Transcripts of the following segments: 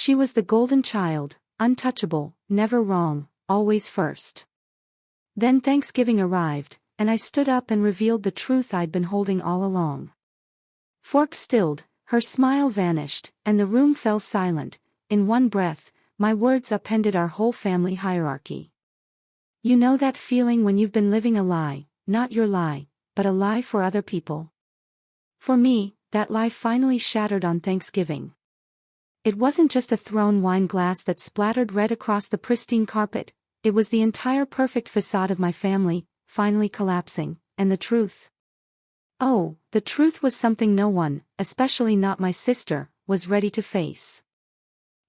She was the golden child, untouchable, never wrong, always first. Then Thanksgiving arrived, and I stood up and revealed the truth I'd been holding all along. Fork stilled, her smile vanished, and the room fell silent. In one breath, my words upended our whole family hierarchy. You know that feeling when you've been living a lie, not your lie, but a lie for other people? For me, that lie finally shattered on Thanksgiving. It wasn't just a thrown wine glass that splattered red across the pristine carpet, it was the entire perfect facade of my family, finally collapsing, and the truth. Oh, the truth was something no one, especially not my sister, was ready to face.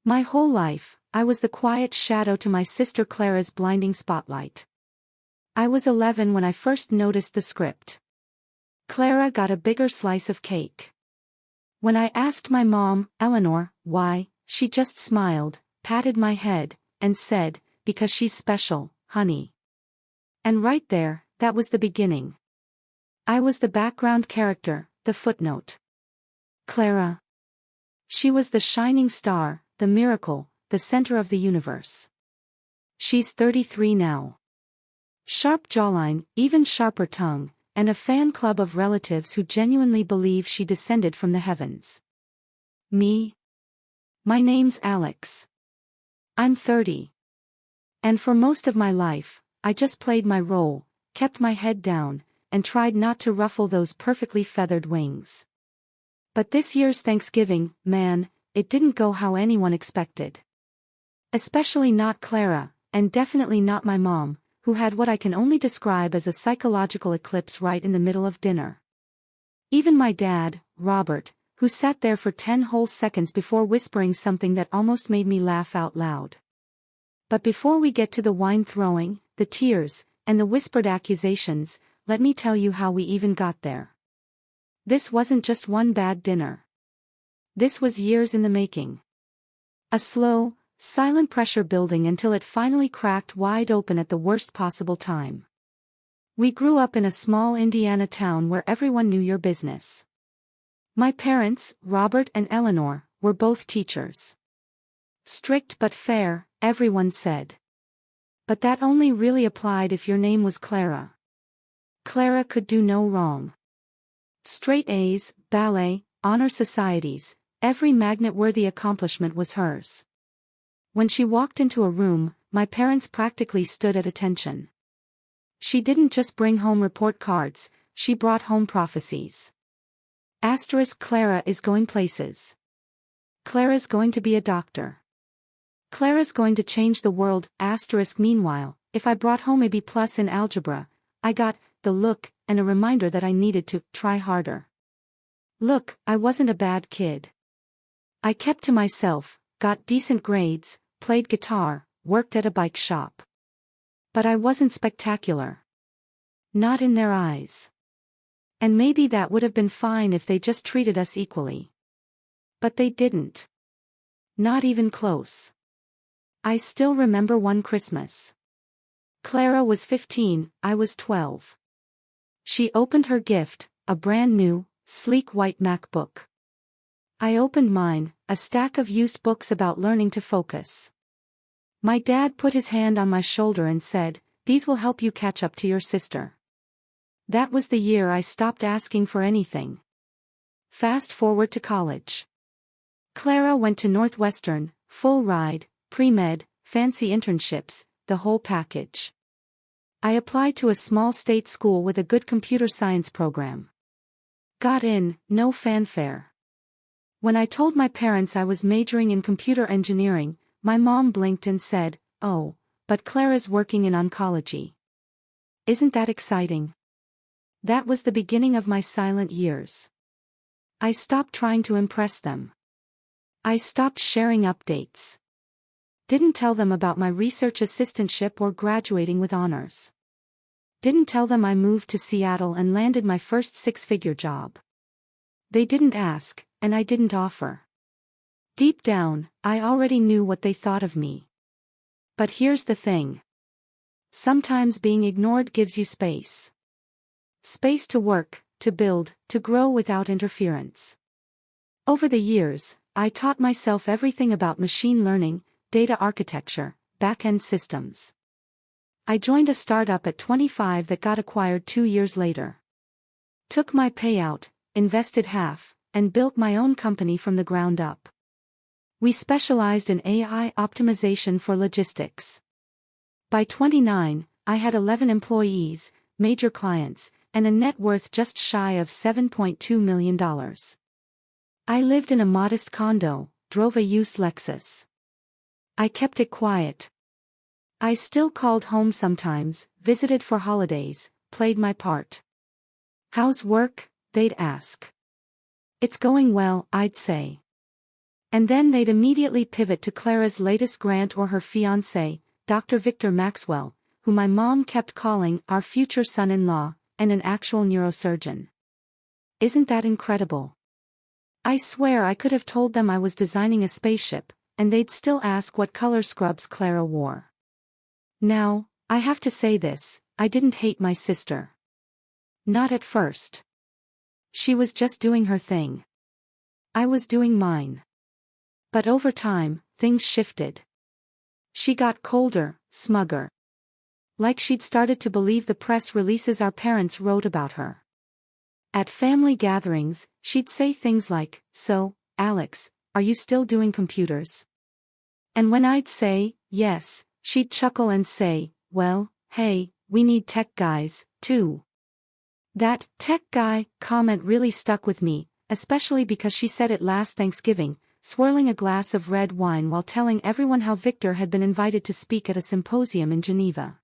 My whole life, I was the quiet shadow to my sister Clara's blinding spotlight. I was 11 when I first noticed the script. Clara got a bigger slice of cake. When I asked my mom, Eleanor, why, she just smiled, patted my head, and said, because she's special, honey. And right there, that was the beginning. I was the background character, the footnote. Clara. She was the shining star, the miracle, the center of the universe. She's 33 now. Sharp jawline, even sharper tongue, and a fan club of relatives who genuinely believe she descended from the heavens. Me? My name's Alex. I'm 30. And for most of my life, I just played my role, kept my head down, and tried not to ruffle those perfectly feathered wings. But this year's Thanksgiving, man, it didn't go how anyone expected. Especially not Clara, and definitely not my mom, who had what I can only describe as a psychological eclipse right in the middle of dinner. Even my dad, Robert, who sat there for 10 whole seconds before whispering something that almost made me laugh out loud. But before we get to the wine throwing, the tears, and the whispered accusations, let me tell you how we even got there. This wasn't just one bad dinner. This was years in the making. A slow, silent pressure building until it finally cracked wide open at the worst possible time. We grew up in a small Indiana town where everyone knew your business. My parents, Robert and Eleanor, were both teachers. Strict but fair, everyone said. But that only really applied if your name was Clara. Clara could do no wrong. Straight A's, ballet, honor societies, every magnet-worthy accomplishment was hers. When she walked into a room, my parents practically stood at attention. She didn't just bring home report cards, she brought home prophecies. Asterisk Clara is going places. Clara's going to be a doctor. Clara's going to change the world, asterisk meanwhile, if I brought home a B+ in algebra, I got the look and a reminder that I needed to try harder. Look, I wasn't a bad kid. I kept to myself, got decent grades, played guitar, worked at a bike shop. But I wasn't spectacular. Not in their eyes. And maybe that would have been fine if they just treated us equally. But they didn't. Not even close. I still remember one Christmas. Clara was 15, I was 12. She opened her gift, a brand new, sleek white MacBook. I opened mine, a stack of used books about learning to focus. My dad put his hand on my shoulder and said, "These will help you catch up to your sister." That was the year I stopped asking for anything. Fast forward to college. Clara went to Northwestern, full ride, pre-med, fancy internships, the whole package. I applied to a small state school with a good computer science program. Got in, no fanfare. When I told my parents I was majoring in computer engineering, my mom blinked and said, "Oh, but Clara's working in oncology. Isn't that exciting?" That was the beginning of my silent years. I stopped trying to impress them. I stopped sharing updates. Didn't tell them about my research assistantship or graduating with honors. Didn't tell them I moved to Seattle and landed my first six-figure job. They didn't ask, and I didn't offer. Deep down, I already knew what they thought of me. But here's the thing. Sometimes being ignored gives you space. Space to work, to build, to grow without interference. Over the years, I taught myself everything about machine learning, data architecture, back-end systems. I joined a startup at 25 that got acquired 2 years later. Took my payout, invested half, and built my own company from the ground up. We specialized in AI optimization for logistics. By 29, I had 11 employees, major clients, and a net worth just shy of $7.2 million. I lived in a modest condo, drove a used Lexus. I kept it quiet. I still called home sometimes, visited for holidays, played my part. "How's work?" they'd ask. "It's going well," I'd say. And then they'd immediately pivot to Clara's latest grant or her fiancé, Dr. Victor Maxwell, who my mom kept calling our future son-in-law, and an actual neurosurgeon. Isn't that incredible? I swear I could have told them I was designing a spaceship, and they'd still ask what color scrubs Clara wore. Now, I have to say this, I didn't hate my sister. Not at first. She was just doing her thing. I was doing mine. But over time, things shifted. She got colder, smugger. Like she'd started to believe the press releases our parents wrote about her. At family gatherings, she'd say things like, "So, Alex, are you still doing computers?" And when I'd say, "Yes," she'd chuckle and say, "Well, hey, we need tech guys, too." That "tech guy" comment really stuck with me, especially because she said it last Thanksgiving, swirling a glass of red wine while telling everyone how Victor had been invited to speak at a symposium in Geneva.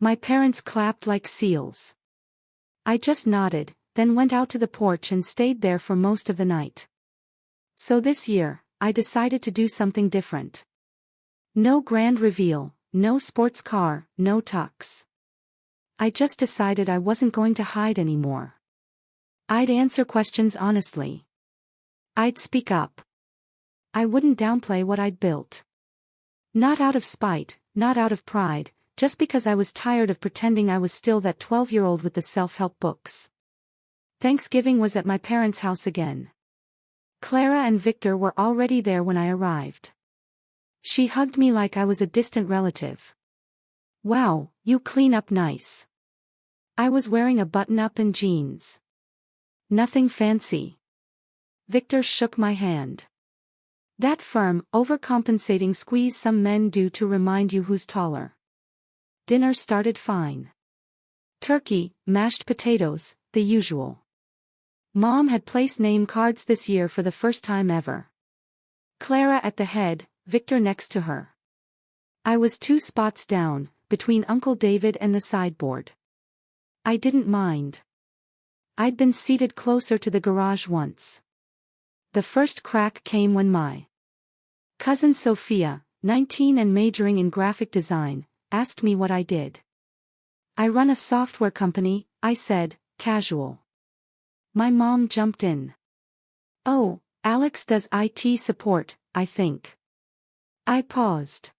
My parents clapped like seals. I just nodded, then went out to the porch and stayed there for most of the night. So this year, I decided to do something different. No grand reveal, no sports car, no tux. I just decided I wasn't going to hide anymore. I'd answer questions honestly. I'd speak up. I wouldn't downplay what I'd built. Not out of spite, not out of pride, just because I was tired of pretending I was still that 12-year-old with the self-help books. Thanksgiving was at my parents' house again. Clara and Victor were already there when I arrived. She hugged me like I was a distant relative. "Wow, you clean up nice." I was wearing a button-up and jeans. Nothing fancy. Victor shook my hand. That firm, overcompensating squeeze some men do to remind you who's taller. Dinner started fine. Turkey, mashed potatoes, the usual. Mom had place name cards this year for the first time ever. Clara at the head, Victor next to her. I was 2 spots down, between Uncle David and the sideboard. I didn't mind. I'd been seated closer to the garage once. The first crack came when my cousin Sophia, 19 and majoring in graphic design, asked me what I did. "I run a software company," I said, casual. My mom jumped in. "Oh, Alex does IT support, I think." I paused.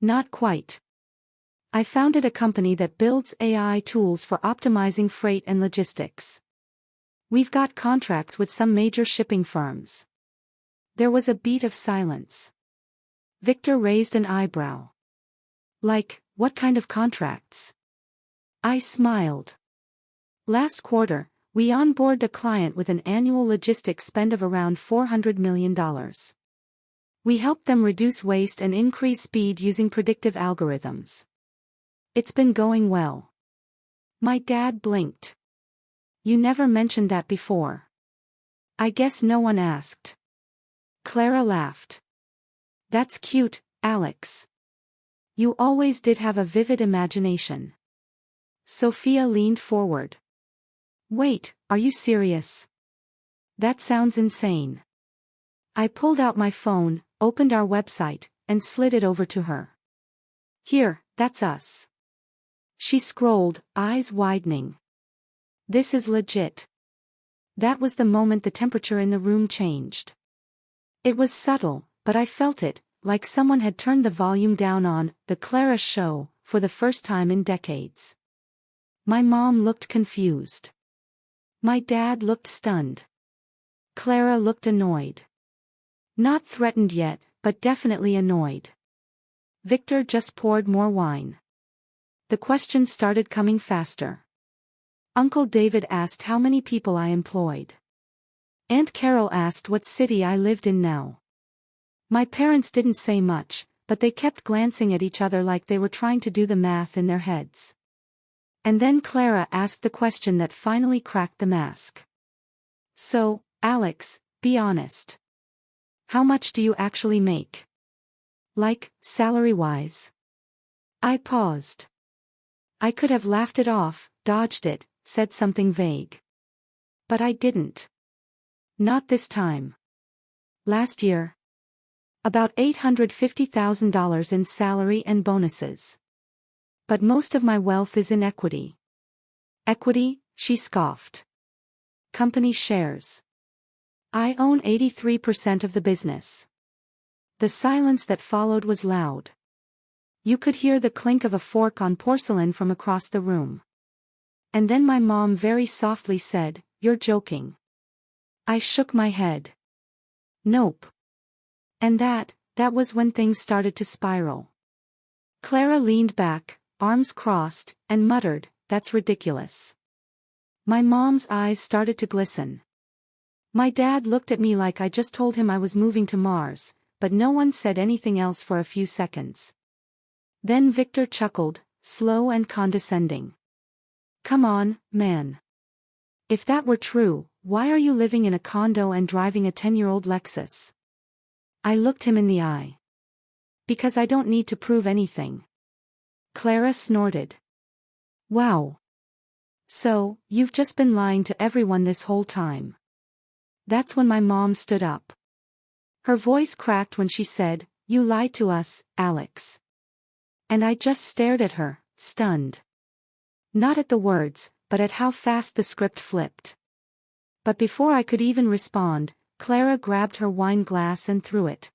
"Not quite. I founded a company that builds AI tools for optimizing freight and logistics. We've got contracts with some major shipping firms." There was a beat of silence. Victor raised an eyebrow. "Like, what kind of contracts?" I smiled. "Last quarter, we onboarded a client with an annual logistics spend of around $400 million. We helped them reduce waste and increase speed using predictive algorithms. It's been going well." My dad blinked. "You never mentioned that before." "I guess no one asked." Clara laughed. "That's cute, Alex. You always did have a vivid imagination." Sophia leaned forward. "Wait, are you serious? That sounds insane." I pulled out my phone, opened our website, and slid it over to her. "Here, that's us." She scrolled, eyes widening. "This is legit." That was the moment the temperature in the room changed. It was subtle, but I felt it, like someone had turned the volume down on The Clara Show, for the first time in decades. My mom looked confused. My dad looked stunned. Clara looked annoyed. Not threatened yet, but definitely annoyed. Victor just poured more wine. The questions started coming faster. Uncle David asked how many people I employed. Aunt Carol asked what city I lived in now. My parents didn't say much, but they kept glancing at each other like they were trying to do the math in their heads. And then Clara asked the question that finally cracked the mask. So, Alex, be honest. How much do you actually make? Like, salary-wise? I paused. I could have laughed it off, dodged it, said something vague. But I didn't. Not this time. Last year. About $850,000 in salary and bonuses. But most of my wealth is in equity. Equity, she scoffed. Company shares. I own 83% of the business. The silence that followed was loud. You could hear the clink of a fork on porcelain from across the room. And then my mom very softly said, "You're joking." I shook my head. Nope. And that was when things started to spiral. Clara leaned back, arms crossed, and muttered, "That's ridiculous." My mom's eyes started to glisten. My dad looked at me like I just told him I was moving to Mars, but no one said anything else for a few seconds. Then Victor chuckled, slow and condescending. Come on, man. If that were true, why are you living in a condo and driving a 10-year-old Lexus? I looked him in the eye. Because I don't need to prove anything. Clara snorted. Wow. So, you've just been lying to everyone this whole time. That's when my mom stood up. Her voice cracked when she said, "You lied to us, Alex." And I just stared at her, stunned. Not at the words, but at how fast the script flipped. But before I could even respond, Clara grabbed her wine glass and threw it.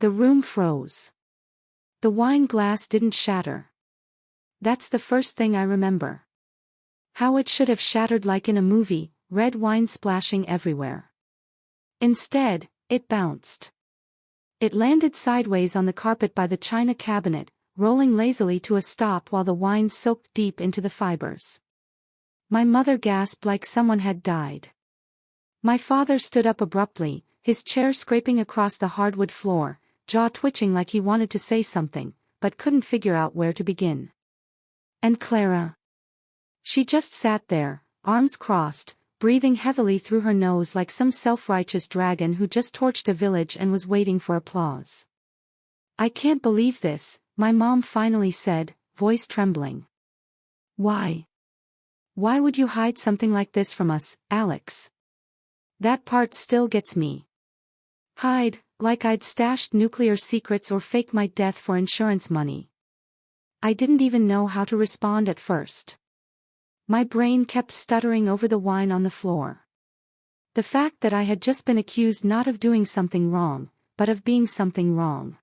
The room froze. The wine glass didn't shatter. That's the first thing I remember. How it should have shattered like in a movie, red wine splashing everywhere. Instead, it bounced. It landed sideways on the carpet by the china cabinet, rolling lazily to a stop while the wine soaked deep into the fibers. My mother gasped like someone had died. My father stood up abruptly, his chair scraping across the hardwood floor, jaw twitching like he wanted to say something, but couldn't figure out where to begin. And Clara? She just sat there, arms crossed, breathing heavily through her nose like some self-righteous dragon who just torched a village and was waiting for applause. I can't believe this, my mom finally said, voice trembling. Why? Why would you hide something like this from us, Alex? That part still gets me. Hide, like I'd stashed nuclear secrets or fake my death for insurance money. I didn't even know how to respond at first. My brain kept stuttering over the wine on the floor. The fact that I had just been accused not of doing something wrong, but of being something wrong.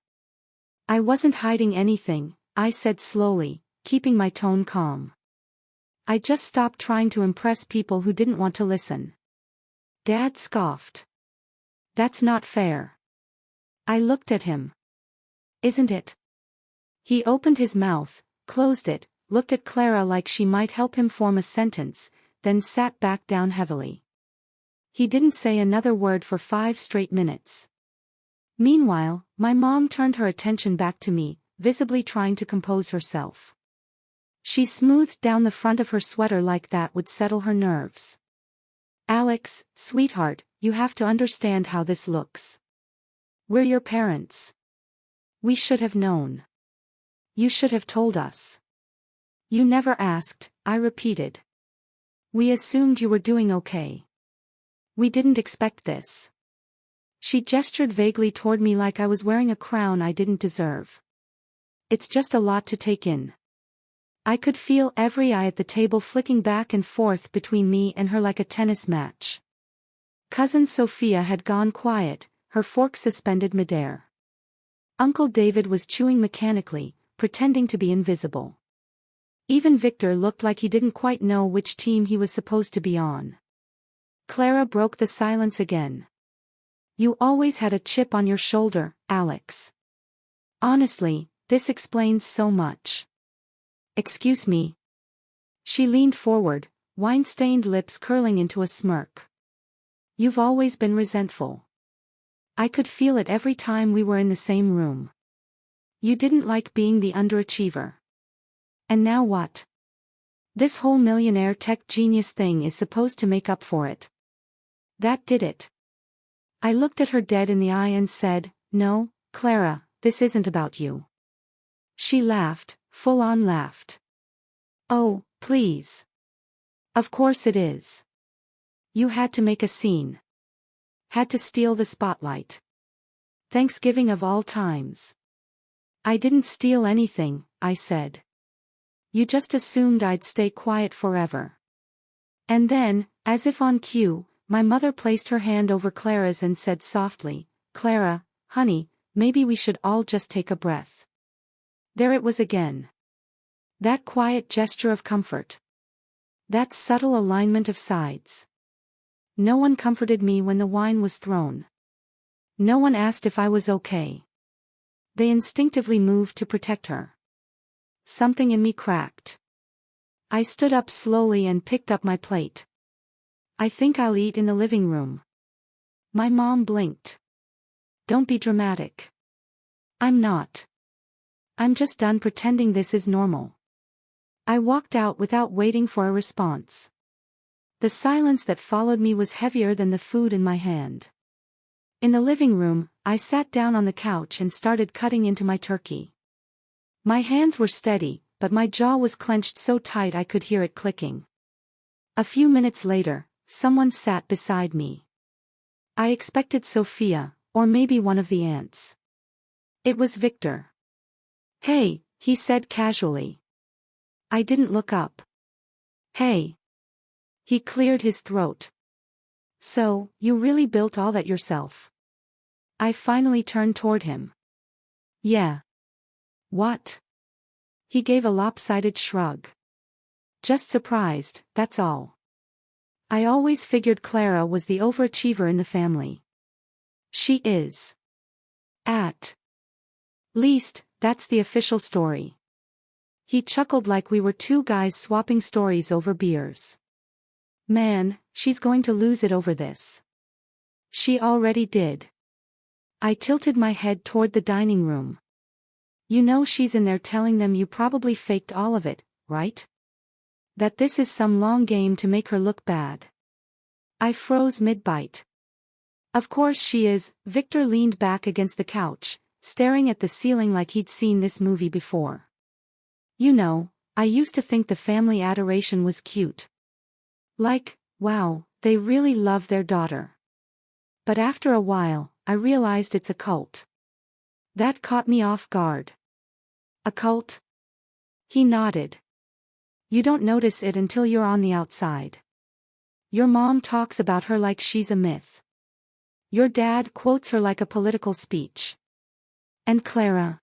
I wasn't hiding anything, I said slowly, keeping my tone calm. I just stopped trying to impress people who didn't want to listen. Dad scoffed. That's not fair. I looked at him. Isn't it? He opened his mouth, closed it, looked at Clara like she might help him form a sentence, then sat back down heavily. He didn't say another word for 5 straight minutes. Meanwhile, my mom turned her attention back to me, visibly trying to compose herself. She smoothed down the front of her sweater like that would settle her nerves. Alex, sweetheart, you have to understand how this looks. We're your parents. We should have known. You should have told us. You never asked, I repeated. We assumed you were doing okay. We didn't expect this. She gestured vaguely toward me like I was wearing a crown I didn't deserve. It's just a lot to take in. I could feel every eye at the table flicking back and forth between me and her like a tennis match. Cousin Sophia had gone quiet, her fork suspended midair. Uncle David was chewing mechanically, pretending to be invisible. Even Victor looked like he didn't quite know which team he was supposed to be on. Clara broke the silence again. You always had a chip on your shoulder, Alex. Honestly, this explains so much. Excuse me. She leaned forward, wine-stained lips curling into a smirk. You've always been resentful. I could feel it every time we were in the same room. You didn't like being the underachiever. And now what? This whole millionaire tech genius thing is supposed to make up for it. That did it. I looked at her dead in the eye and said, "No, Clara, this isn't about you." She laughed, full-on laughed. "Oh, please. Of course it is. You had to make a scene. Had to steal the spotlight. Thanksgiving of all times." "I didn't steal anything," I said. "You just assumed I'd stay quiet forever." And then, as if on cue, my mother placed her hand over Clara's and said softly, "Clara, honey, maybe we should all just take a breath." There it was again. That quiet gesture of comfort. That subtle alignment of sides. No one comforted me when the wine was thrown. No one asked if I was okay. They instinctively moved to protect her. Something in me cracked. I stood up slowly and picked up my plate. "I think I'll eat in the living room." My mom blinked. "Don't be dramatic." "I'm not. I'm just done pretending this is normal." I walked out without waiting for a response. The silence that followed me was heavier than the food in my hand. In the living room, I sat down on the couch and started cutting into my turkey. My hands were steady, but my jaw was clenched so tight I could hear it clicking. A few minutes later, someone sat beside me. I expected Sophia, or maybe one of the aunts. It was Victor. "Hey," he said casually. I didn't look up. "Hey." He cleared his throat. "So, you really built all that yourself?" I finally turned toward him. "Yeah." "What?" He gave a lopsided shrug. "Just surprised, that's all. I always figured Clara was the overachiever in the family." "She is. At least, that's the official story." He chuckled like we were two guys swapping stories over beers. "Man, she's going to lose it over this." "She already did." I tilted my head toward the dining room. "You know she's in there telling them you probably faked all of it, right? That this is some long game to make her look bad." I froze mid-bite. "Of course she is." Victor leaned back against the couch, staring at the ceiling like he'd seen this movie before. "You know, I used to think the family adoration was cute. Like, wow, they really love their daughter. But after a while, I realized it's a cult." That caught me off guard. "A cult?" He nodded. "You don't notice it until you're on the outside. Your mom talks about her like she's a myth. Your dad quotes her like a political speech. And Clara?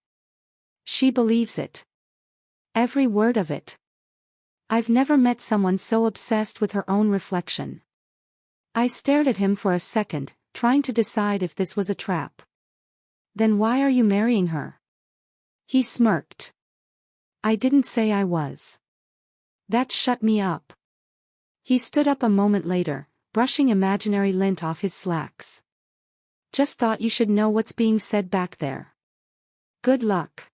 She believes it. Every word of it. I've never met someone so obsessed with her own reflection." I stared at him for a second, trying to decide if this was a trap. "Then why are you marrying her?" He smirked. "I didn't say I was." That shut me up. He stood up a moment later, brushing imaginary lint off his slacks. "Just thought you should know what's being said back there. Good luck."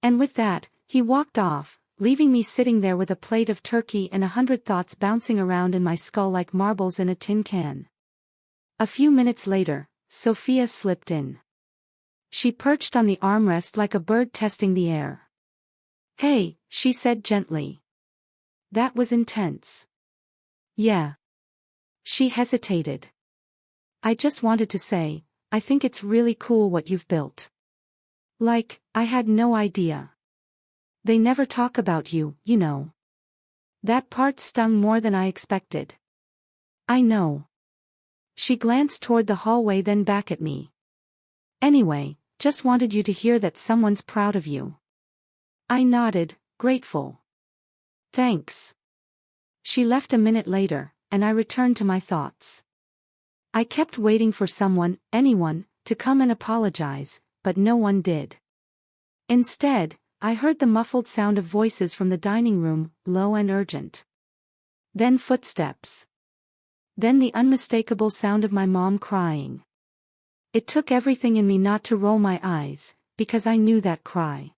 And with that, he walked off, leaving me sitting there with a plate of turkey and 100 thoughts bouncing around in my skull like marbles in a tin can. A few minutes later, Sophia slipped in. She perched on the armrest like a bird testing the air. "Hey," she said gently. That was intense. "Yeah." She hesitated. "I just wanted to say, I think it's really cool what you've built." Like, I had no idea. They never talk about you, you know. That part stung more than I expected. "I know." She glanced toward the hallway then back at me. "Anyway, just wanted you to hear that someone's proud of you." I nodded, grateful. "Thanks." She left a minute later, and I returned to my thoughts. I kept waiting for someone, anyone, to come and apologize, but no one did. Instead, I heard the muffled sound of voices from the dining room, low and urgent. Then footsteps. Then the unmistakable sound of my mom crying. It took everything in me not to roll my eyes, because I knew that cry.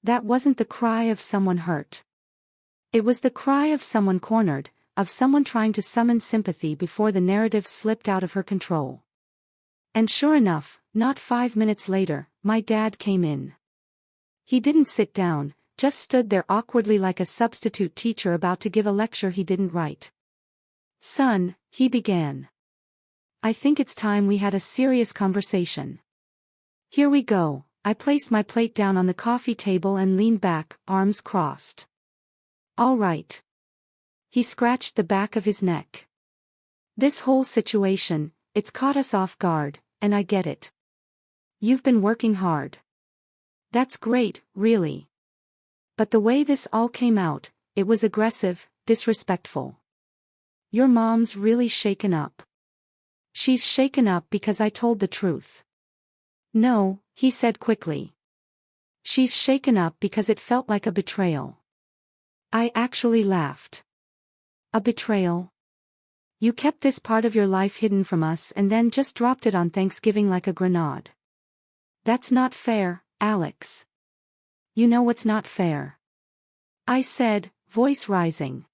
That wasn't the cry of someone hurt. It was the cry of someone cornered, of someone trying to summon sympathy before the narrative slipped out of her control. And sure enough, not 5 minutes later, my dad came in. He didn't sit down, just stood there awkwardly like a substitute teacher about to give a lecture he didn't write. "Son," he began. "I think it's time we had a serious conversation. Here we go." I placed my plate down on the coffee table and leaned back, arms crossed. "All right." He scratched the back of his neck. "This whole situation, it's caught us off guard, and I get it. You've been working hard. That's great, really. But the way this all came out, it was aggressive, disrespectful. Your mom's really shaken up. She's shaken up because I told the truth." "No," he said quickly. "She's shaken up because it felt like a betrayal." I actually laughed. "A betrayal? You kept this part of your life hidden from us and then just dropped it on Thanksgiving like a grenade. That's not fair, Alex. You know what's not fair?" I said, voice rising.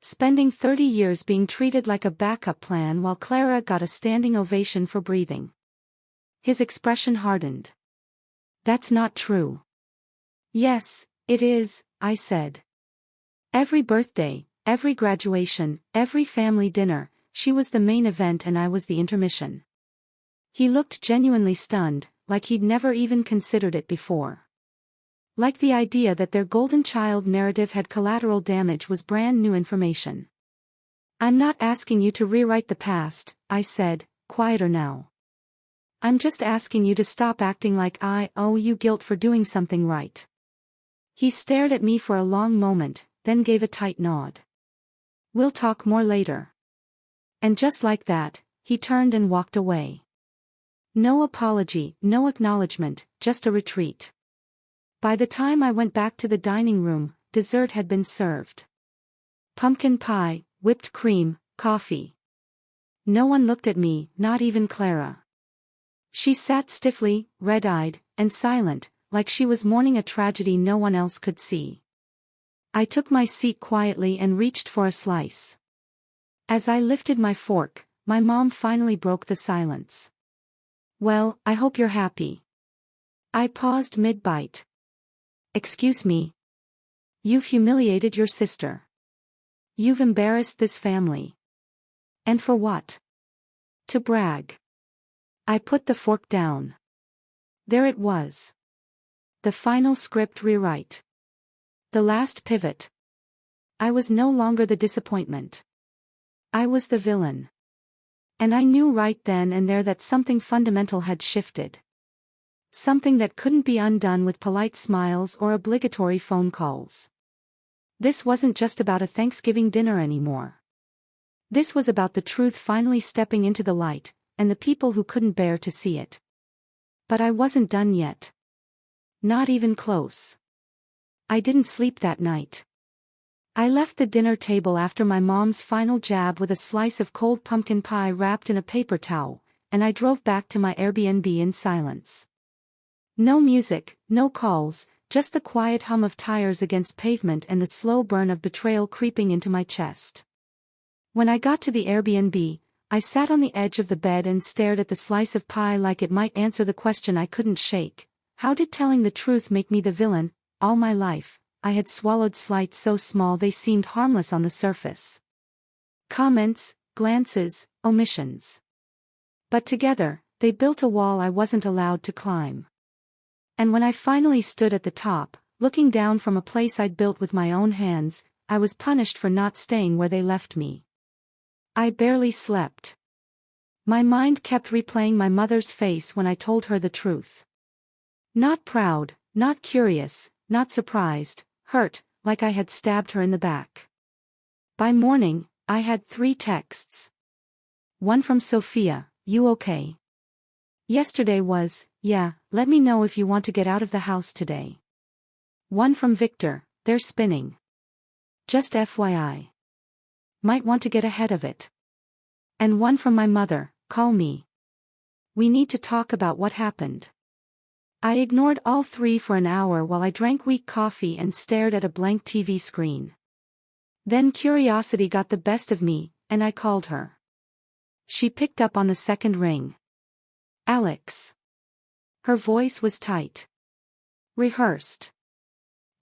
"Spending 30 years being treated like a backup plan while Clara got a standing ovation for breathing." His expression hardened. "That's not true." "Yes, it is," I said. "Every birthday, every graduation, every family dinner, she was the main event and I was the intermission." He looked genuinely stunned, like he'd never even considered it before. Like the idea that their golden child narrative had collateral damage was brand new information. "I'm not asking you to rewrite the past," I said, quieter now. "I'm just asking you to stop acting like I owe you guilt for doing something right." He stared at me for a long moment, then gave a tight nod. "We'll talk more later." And just like that, he turned and walked away. No apology, no acknowledgement, just a retreat. By the time I went back to the dining room, dessert had been served. Pumpkin pie, whipped cream, coffee. No one looked at me, not even Clara. She sat stiffly, red-eyed, and silent, like she was mourning a tragedy no one else could see. I took my seat quietly and reached for a slice. As I lifted my fork, my mom finally broke the silence. "Well, I hope you're happy." I paused mid-bite. "Excuse me. You've humiliated your sister. You've embarrassed this family. And for what? To brag." I put the fork down. There it was. The final script rewrite. The last pivot. I was no longer the disappointment. I was the villain. And I knew right then and there that something fundamental had shifted. Something that couldn't be undone with polite smiles or obligatory phone calls. This wasn't just about a Thanksgiving dinner anymore. This was about the truth finally stepping into the light, and the people who couldn't bear to see it. But I wasn't done yet. Not even close. I didn't sleep that night. I left the dinner table after my mom's final jab with a slice of cold pumpkin pie wrapped in a paper towel, and I drove back to my Airbnb in silence. No music, no calls, just the quiet hum of tires against pavement and the slow burn of betrayal creeping into my chest. When I got to the Airbnb, I sat on the edge of the bed and stared at the slice of pie like it might answer the question I couldn't shake. How did telling the truth make me the villain? All my life, I had swallowed slights so small they seemed harmless on the surface. Comments, glances, omissions. But together, they built a wall I wasn't allowed to climb. And when I finally stood at the top, looking down from a place I'd built with my own hands, I was punished for not staying where they left me. I barely slept. My mind kept replaying my mother's face when I told her the truth. Not proud, not curious, not surprised, hurt, like I had stabbed her in the back. By morning, I had 3 texts. One from Sophia, you okay? Yesterday was, yeah, let me know if you want to get out of the house today. One from Victor, they're spinning. Just FYI. Might want to get ahead of it. And one from my mother, call me. We need to talk about what happened. I ignored all three for an hour while I drank weak coffee and stared at a blank TV screen. Then curiosity got the best of me, and I called her. She picked up on the second ring. Alex. Her voice was tight. Rehearsed.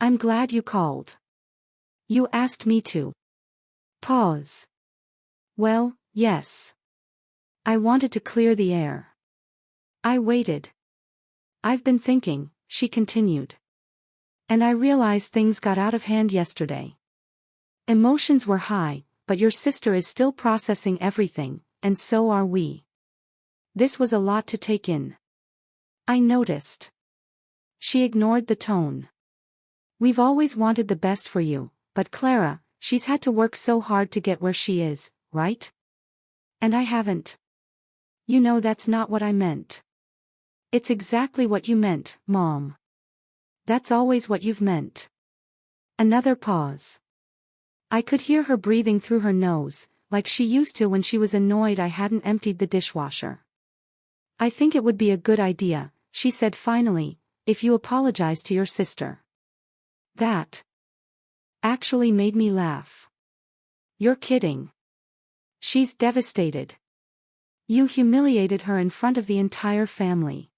I'm glad you called. You asked me to. Pause. Well, yes. I wanted to clear the air. I waited. I've been thinking, she continued. And I realized things got out of hand yesterday. Emotions were high, but your sister is still processing everything, and so are we. This was a lot to take in. I noticed. She ignored the tone. We've always wanted the best for you, but Clara, she's had to work so hard to get where she is, right? And I haven't. You know that's not what I meant. It's exactly what you meant, Mom. That's always what you've meant. Another pause. I could hear her breathing through her nose, like she used to when she was annoyed I hadn't emptied the dishwasher. I think it would be a good idea, she said finally, if you apologize to your sister. That actually made me laugh. You're kidding. She's devastated. You humiliated her in front of the entire family.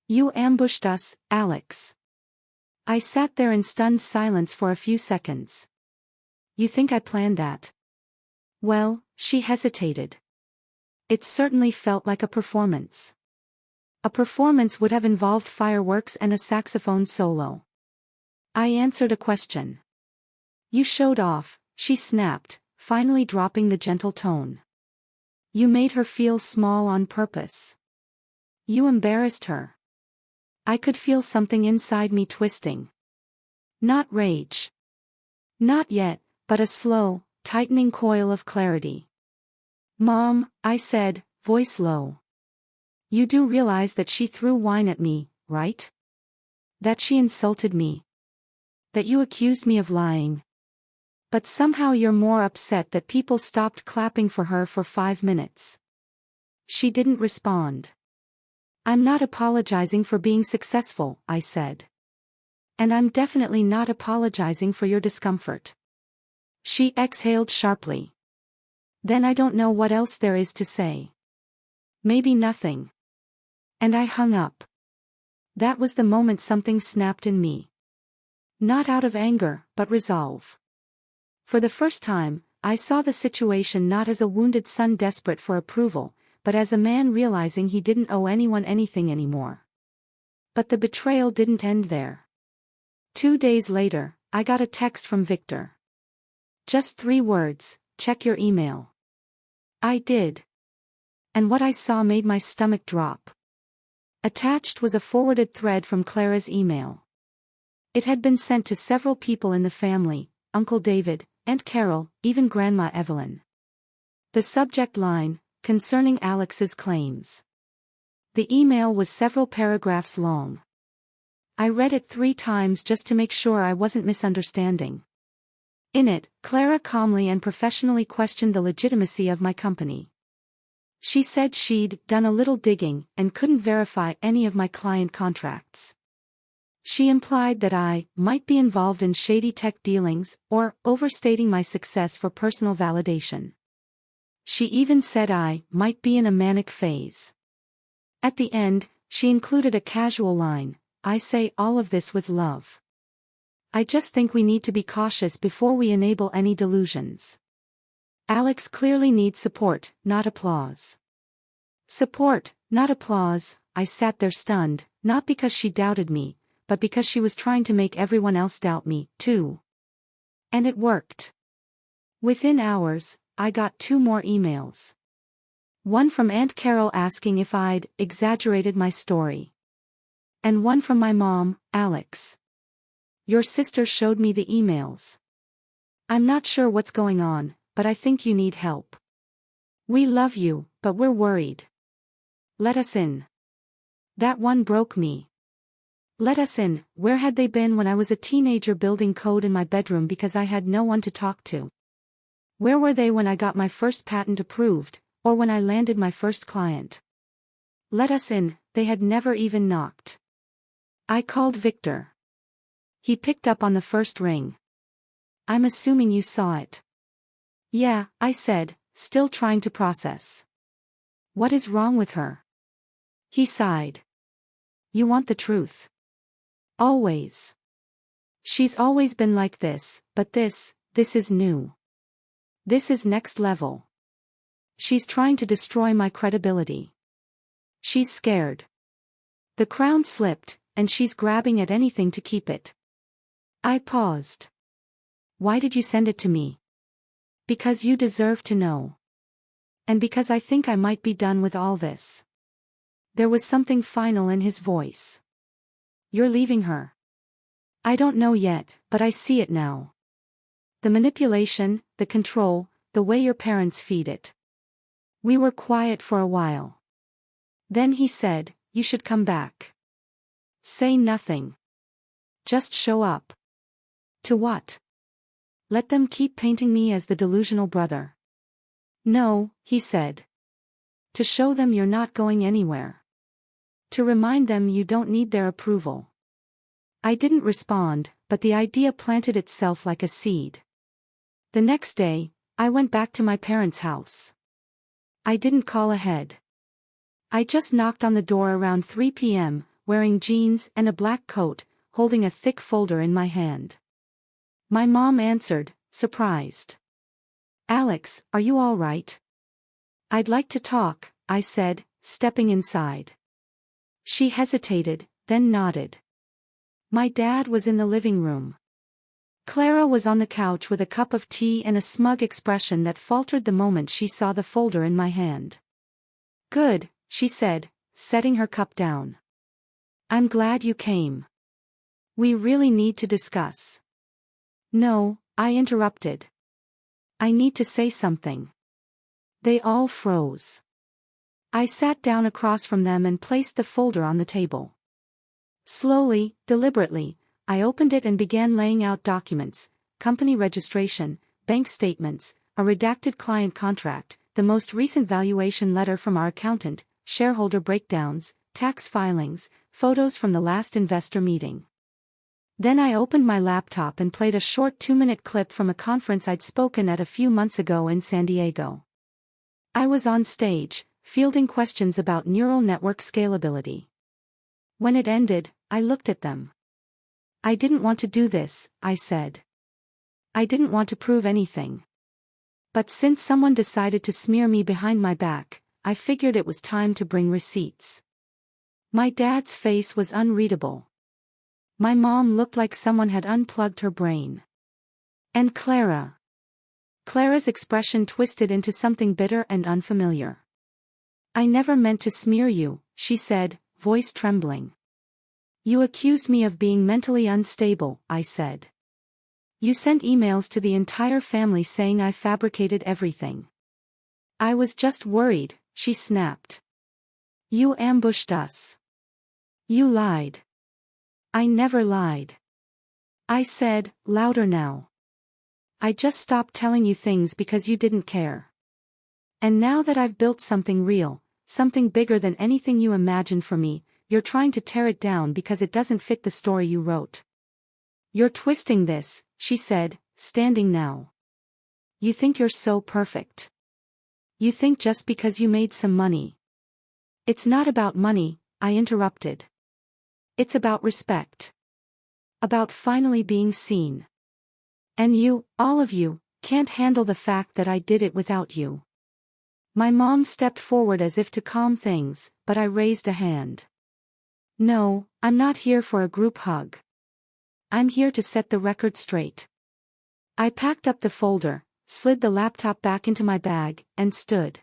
You ambushed us, Alex. I sat there in stunned silence for a few seconds. You think I planned that? Well, she hesitated. It certainly felt like a performance. A performance would have involved fireworks and a saxophone solo. I answered a question. You showed off, she snapped, finally dropping the gentle tone. You made her feel small on purpose. You embarrassed her. I could feel something inside me twisting. Not rage. Not yet, but a slow, tightening coil of clarity. Mom, I said, voice low. You do realize that she threw wine at me, right? That she insulted me. That you accused me of lying. But somehow you're more upset that people stopped clapping for her for 5 minutes. She didn't respond. I'm not apologizing for being successful, I said. And I'm definitely not apologizing for your discomfort. She exhaled sharply. Then I don't know what else there is to say. Maybe nothing. And I hung up. That was the moment something snapped in me. Not out of anger, but resolve. For the first time, I saw the situation not as a wounded son desperate for approval, but as a man realizing he didn't owe anyone anything anymore. But the betrayal didn't end there. 2 days later, I got a text from Victor. Just 3 words, check your email. I did. And what I saw made my stomach drop. Attached was a forwarded thread from Clara's email. It had been sent to several people in the family, Uncle David, Aunt Carol, even Grandma Evelyn. The subject line, concerning Alex's claims. The email was several paragraphs long. I read it 3 times just to make sure I wasn't misunderstanding. In it, Clara calmly and professionally questioned the legitimacy of my company. She said she'd done a little digging and couldn't verify any of my client contracts. She implied that I might be involved in shady tech dealings or overstating my success for personal validation. She even said I might be in a manic phase. At the end, she included a casual line, I say all of this with love. I just think we need to be cautious before we enable any delusions. Alex clearly needs support, not applause. Support, not applause. I sat there stunned, not because she doubted me, but because she was trying to make everyone else doubt me, too. And it worked. Within hours, I got 2 more emails. One from Aunt Carol asking if I'd exaggerated my story. And one from my mom, Alex. Your sister showed me the emails. I'm not sure what's going on, but I think you need help. We love you, but we're worried. Let us in. That one broke me. Let us in. Where had they been when I was a teenager building code in my bedroom because I had no one to talk to? Where were they when I got my first patent approved, or when I landed my first client? Let us in. They had never even knocked. I called Victor. He picked up on the first ring. I'm assuming you saw it. Yeah, I said, still trying to process. What is wrong with her? He sighed. You want the truth? Always. She's always been like this, but this is new. This is next level. She's trying to destroy my credibility. She's scared. The crown slipped, and she's grabbing at anything to keep it. I paused. Why did you send it to me? Because you deserve to know. And because I think I might be done with all this. There was something final in his voice. You're leaving her. I don't know yet, but I see it now. The manipulation, the control, the way your parents feed it. We were quiet for a while. Then he said, you should come back. Say nothing. Just show up. To what? Let them keep painting me as the delusional brother. No, he said. To show them you're not going anywhere. To remind them you don't need their approval. I didn't respond, but the idea planted itself like a seed. The next day, I went back to my parents' house. I didn't call ahead. I just knocked on the door around 3 p.m., wearing jeans and a black coat, holding a thick folder in my hand. My mom answered, surprised. Alex, are you all right? I'd like to talk, I said, stepping inside. She hesitated, then nodded. My dad was in the living room. Clara was on the couch with a cup of tea and a smug expression that faltered the moment she saw the folder in my hand. Good, she said, setting her cup down. I'm glad you came. We really need to discuss. No, I interrupted. I need to say something. They all froze. I sat down across from them and placed the folder on the table. Slowly, deliberately, I opened it and began laying out documents, company registration, bank statements, a redacted client contract, the most recent valuation letter from our accountant, shareholder breakdowns, tax filings, photos from the last investor meeting. Then I opened my laptop and played a short 2-minute clip from a conference I'd spoken at a few months ago in San Diego. I was on stage, fielding questions about neural network scalability. When it ended, I looked at them. I didn't want to do this, I said. I didn't want to prove anything. But since someone decided to smear me behind my back, I figured it was time to bring receipts. My dad's face was unreadable. My mom looked like someone had unplugged her brain. And Clara. Clara's expression twisted into something bitter and unfamiliar. I never meant to smear you, she said, voice trembling. You accused me of being mentally unstable, I said. You sent emails to the entire family saying I fabricated everything. I was just worried, she snapped. You ambushed us. You lied. I never lied. I said, louder now. I just stopped telling you things because you didn't care. And now that I've built something real, something bigger than anything you imagined for me, you're trying to tear it down because it doesn't fit the story you wrote. You're twisting this, she said, standing now. You think you're so perfect. You think just because you made some money. It's not about money, I interrupted. It's about respect. About finally being seen. And you, all of you, can't handle the fact that I did it without you. My mom stepped forward as if to calm things, but I raised a hand. No, I'm not here for a group hug. I'm here to set the record straight. I packed up the folder, slid the laptop back into my bag, and stood.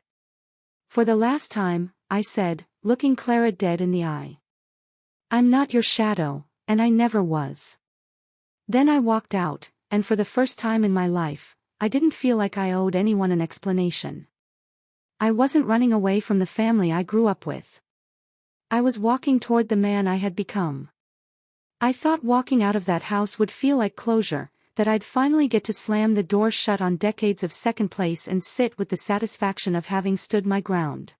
For the last time, I said, looking Clara dead in the eye. I'm not your shadow, and I never was. Then I walked out, and for the first time in my life, I didn't feel like I owed anyone an explanation. I wasn't running away from the family I grew up with. I was walking toward the man I had become. I thought walking out of that house would feel like closure, that I'd finally get to slam the door shut on decades of second place and sit with the satisfaction of having stood my ground.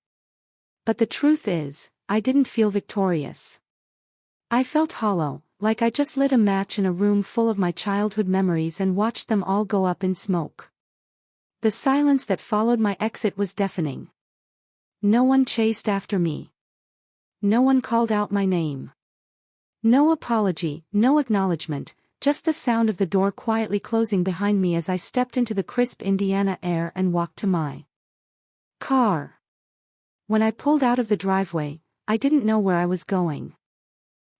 But the truth is, I didn't feel victorious. I felt hollow, like I just lit a match in a room full of my childhood memories and watched them all go up in smoke. The silence that followed my exit was deafening. No one chased after me. No one called out my name. No apology, no acknowledgement, just the sound of the door quietly closing behind me as I stepped into the crisp Indiana air and walked to my car. When I pulled out of the driveway, I didn't know where I was going.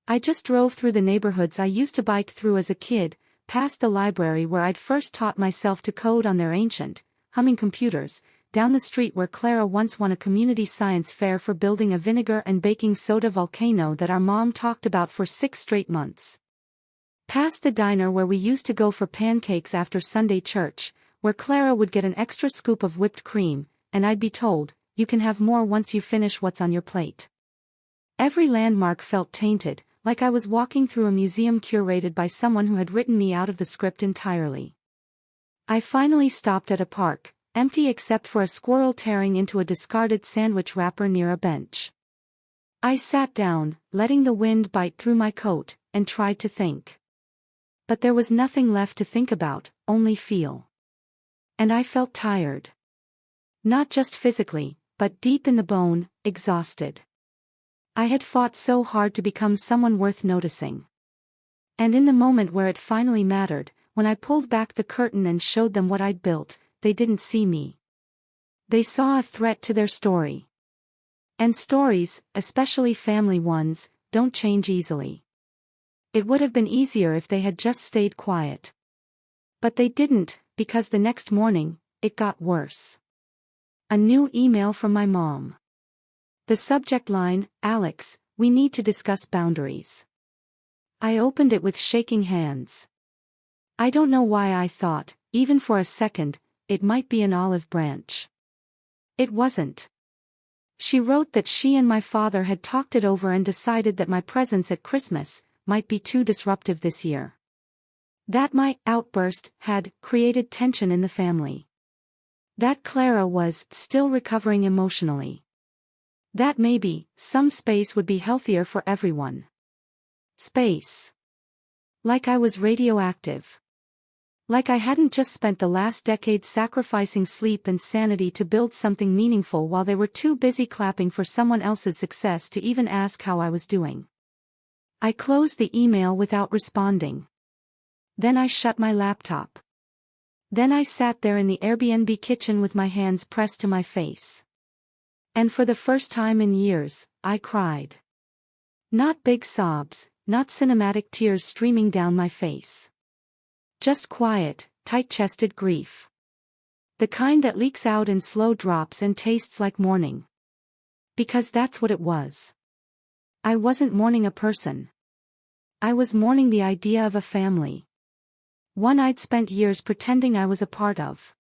I just drove through the neighborhoods I used to bike through as a kid, past the library where I'd first taught myself to code on their ancient, humming computers, down the street where Clara once won a community science fair for building a vinegar and baking soda volcano that our mom talked about for 6 straight months. Past the diner where we used to go for pancakes after Sunday church, where Clara would get an extra scoop of whipped cream, and I'd be told, "You can have more once you finish what's on your plate." Every landmark felt tainted, like I was walking through a museum curated by someone who had written me out of the script entirely. I finally stopped at a park, empty except for a squirrel tearing into a discarded sandwich wrapper near a bench. I sat down, letting the wind bite through my coat, and tried to think. But there was nothing left to think about, only feel. And I felt tired. Not just physically, but deep in the bone, exhausted. I had fought so hard to become someone worth noticing. And in the moment where it finally mattered, when I pulled back the curtain and showed them what I'd built, they didn't see me. They saw a threat to their story. And stories, especially family ones, don't change easily. It would have been easier if they had just stayed quiet. But they didn't, because the next morning, it got worse. A new email from my mom. The subject line, "Alex, we need to discuss boundaries." I opened it with shaking hands. I don't know why I thought, even for a second, it might be an olive branch. It wasn't. She wrote that she and my father had talked it over and decided that my presence at Christmas might be too disruptive this year. That my outburst had created tension in the family. That Clara was still recovering emotionally. That maybe some space would be healthier for everyone. Space. Like I was radioactive. Like I hadn't just spent the last decade sacrificing sleep and sanity to build something meaningful while they were too busy clapping for someone else's success to even ask how I was doing. I closed the email without responding. Then I shut my laptop. Then I sat there in the Airbnb kitchen with my hands pressed to my face. And for the first time in years, I cried. Not big sobs, not cinematic tears streaming down my face. Just quiet, tight-chested grief. The kind that leaks out in slow drops and tastes like mourning. Because that's what it was. I wasn't mourning a person. I was mourning the idea of a family. One I'd spent years pretending I was a part of.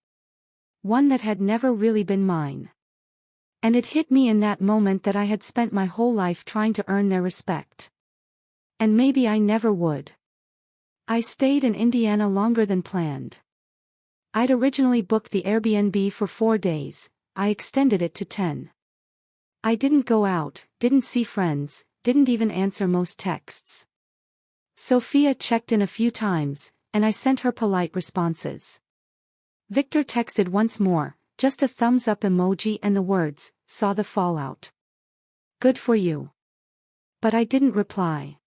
One that had never really been mine. And it hit me in that moment that I had spent my whole life trying to earn their respect. And maybe I never would. I stayed in Indiana longer than planned. I'd originally booked the Airbnb for 4 days, I extended it to 10. I didn't go out, didn't see friends, didn't even answer most texts. Sophia checked in a few times, and I sent her polite responses. Victor texted once more, just a thumbs up emoji and the words, "Saw the fallout. Good for you." But I didn't reply.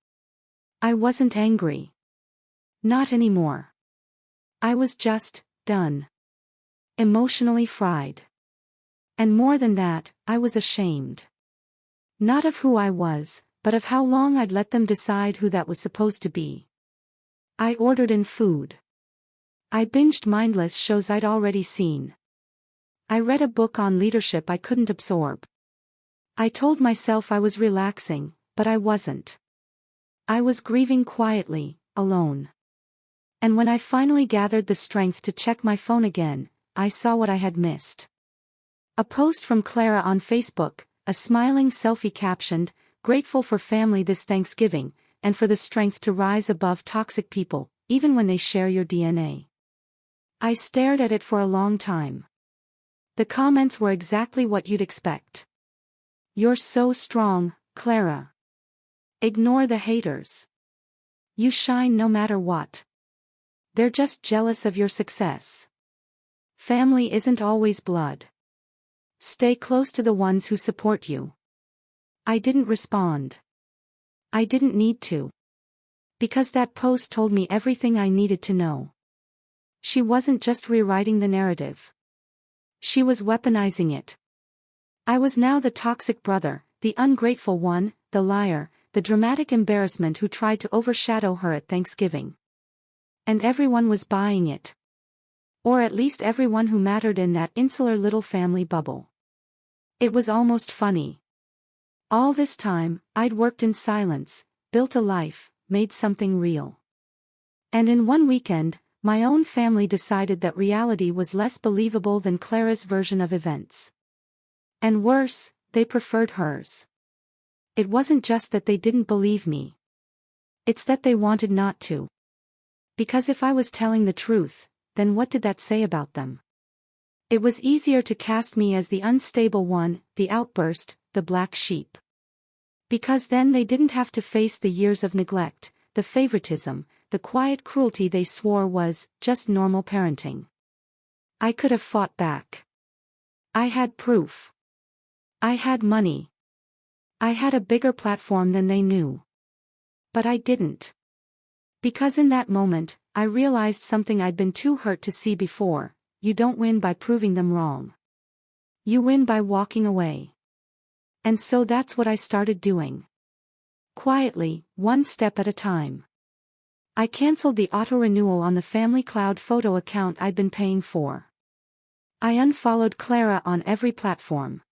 I wasn't angry. Not anymore. I was just done. Emotionally fried. And more than that, I was ashamed. Not of who I was, but of how long I'd let them decide who that was supposed to be. I ordered in food. I binged mindless shows I'd already seen. I read a book on leadership I couldn't absorb. I told myself I was relaxing, but I wasn't. I was grieving quietly, alone. And when I finally gathered the strength to check my phone again, I saw what I had missed. A post from Clara on Facebook, a smiling selfie captioned, "Grateful for family this Thanksgiving, and for the strength to rise above toxic people, even when they share your DNA." I stared at it for a long time. The comments were exactly what you'd expect. "You're so strong, Clara. Ignore the haters. You shine no matter what. They're just jealous of your success. Family isn't always blood. Stay close to the ones who support you." I didn't respond. I didn't need to. Because that post told me everything I needed to know. She wasn't just rewriting the narrative. She was weaponizing it. I was now the toxic brother, the ungrateful one, the liar, the dramatic embarrassment who tried to overshadow her at Thanksgiving. And everyone was buying it. Or at least everyone who mattered in that insular little family bubble. It was almost funny. All this time, I'd worked in silence, built a life, made something real. And in one weekend, my own family decided that reality was less believable than Clara's version of events. And worse, they preferred hers. It wasn't just that they didn't believe me. It's that they wanted not to. Because if I was telling the truth, then what did that say about them? It was easier to cast me as the unstable one, the outburst, the black sheep. Because then they didn't have to face the years of neglect, the favoritism, the quiet cruelty they swore was just normal parenting. I could have fought back. I had proof. I had money. I had a bigger platform than they knew. But I didn't. Because in that moment, I realized something I'd been too hurt to see before: you don't win by proving them wrong. You win by walking away. And so that's what I started doing. Quietly, one step at a time. I canceled the auto-renewal on the Family Cloud photo account I'd been paying for. I unfollowed Clara on every platform.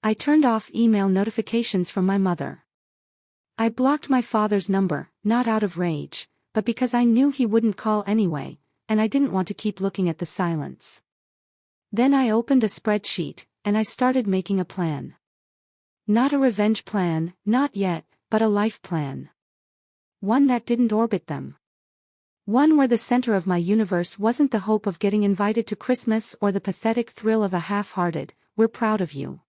I turned off email notifications from my mother. I blocked my father's number, not out of rage, but because I knew he wouldn't call anyway, and I didn't want to keep looking at the silence. Then I opened a spreadsheet, and I started making a plan. Not a revenge plan, not yet, but a life plan. One that didn't orbit them. One where the center of my universe wasn't the hope of getting invited to Christmas or the pathetic thrill of a half-hearted, "We're proud of you."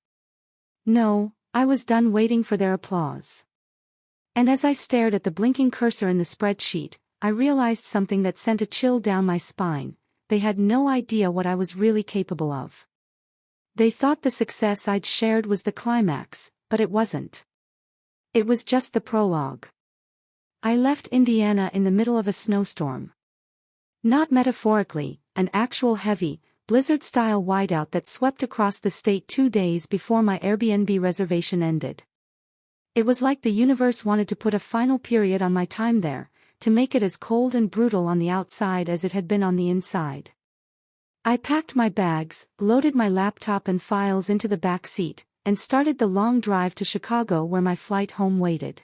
No, I was done waiting for their applause. And as I stared at the blinking cursor in the spreadsheet, I realized something that sent a chill down my spine. They had no idea what I was really capable of. They thought the success I'd shared was the climax, but it wasn't. It was just the prologue. I left Indiana in the middle of a snowstorm. Not metaphorically, an actual heavy, blizzard-style whiteout that swept across the state 2 days before my Airbnb reservation ended. It was like the universe wanted to put a final period on my time there, to make it as cold and brutal on the outside as it had been on the inside. I packed my bags, loaded my laptop and files into the back seat, and started the long drive to Chicago where my flight home waited.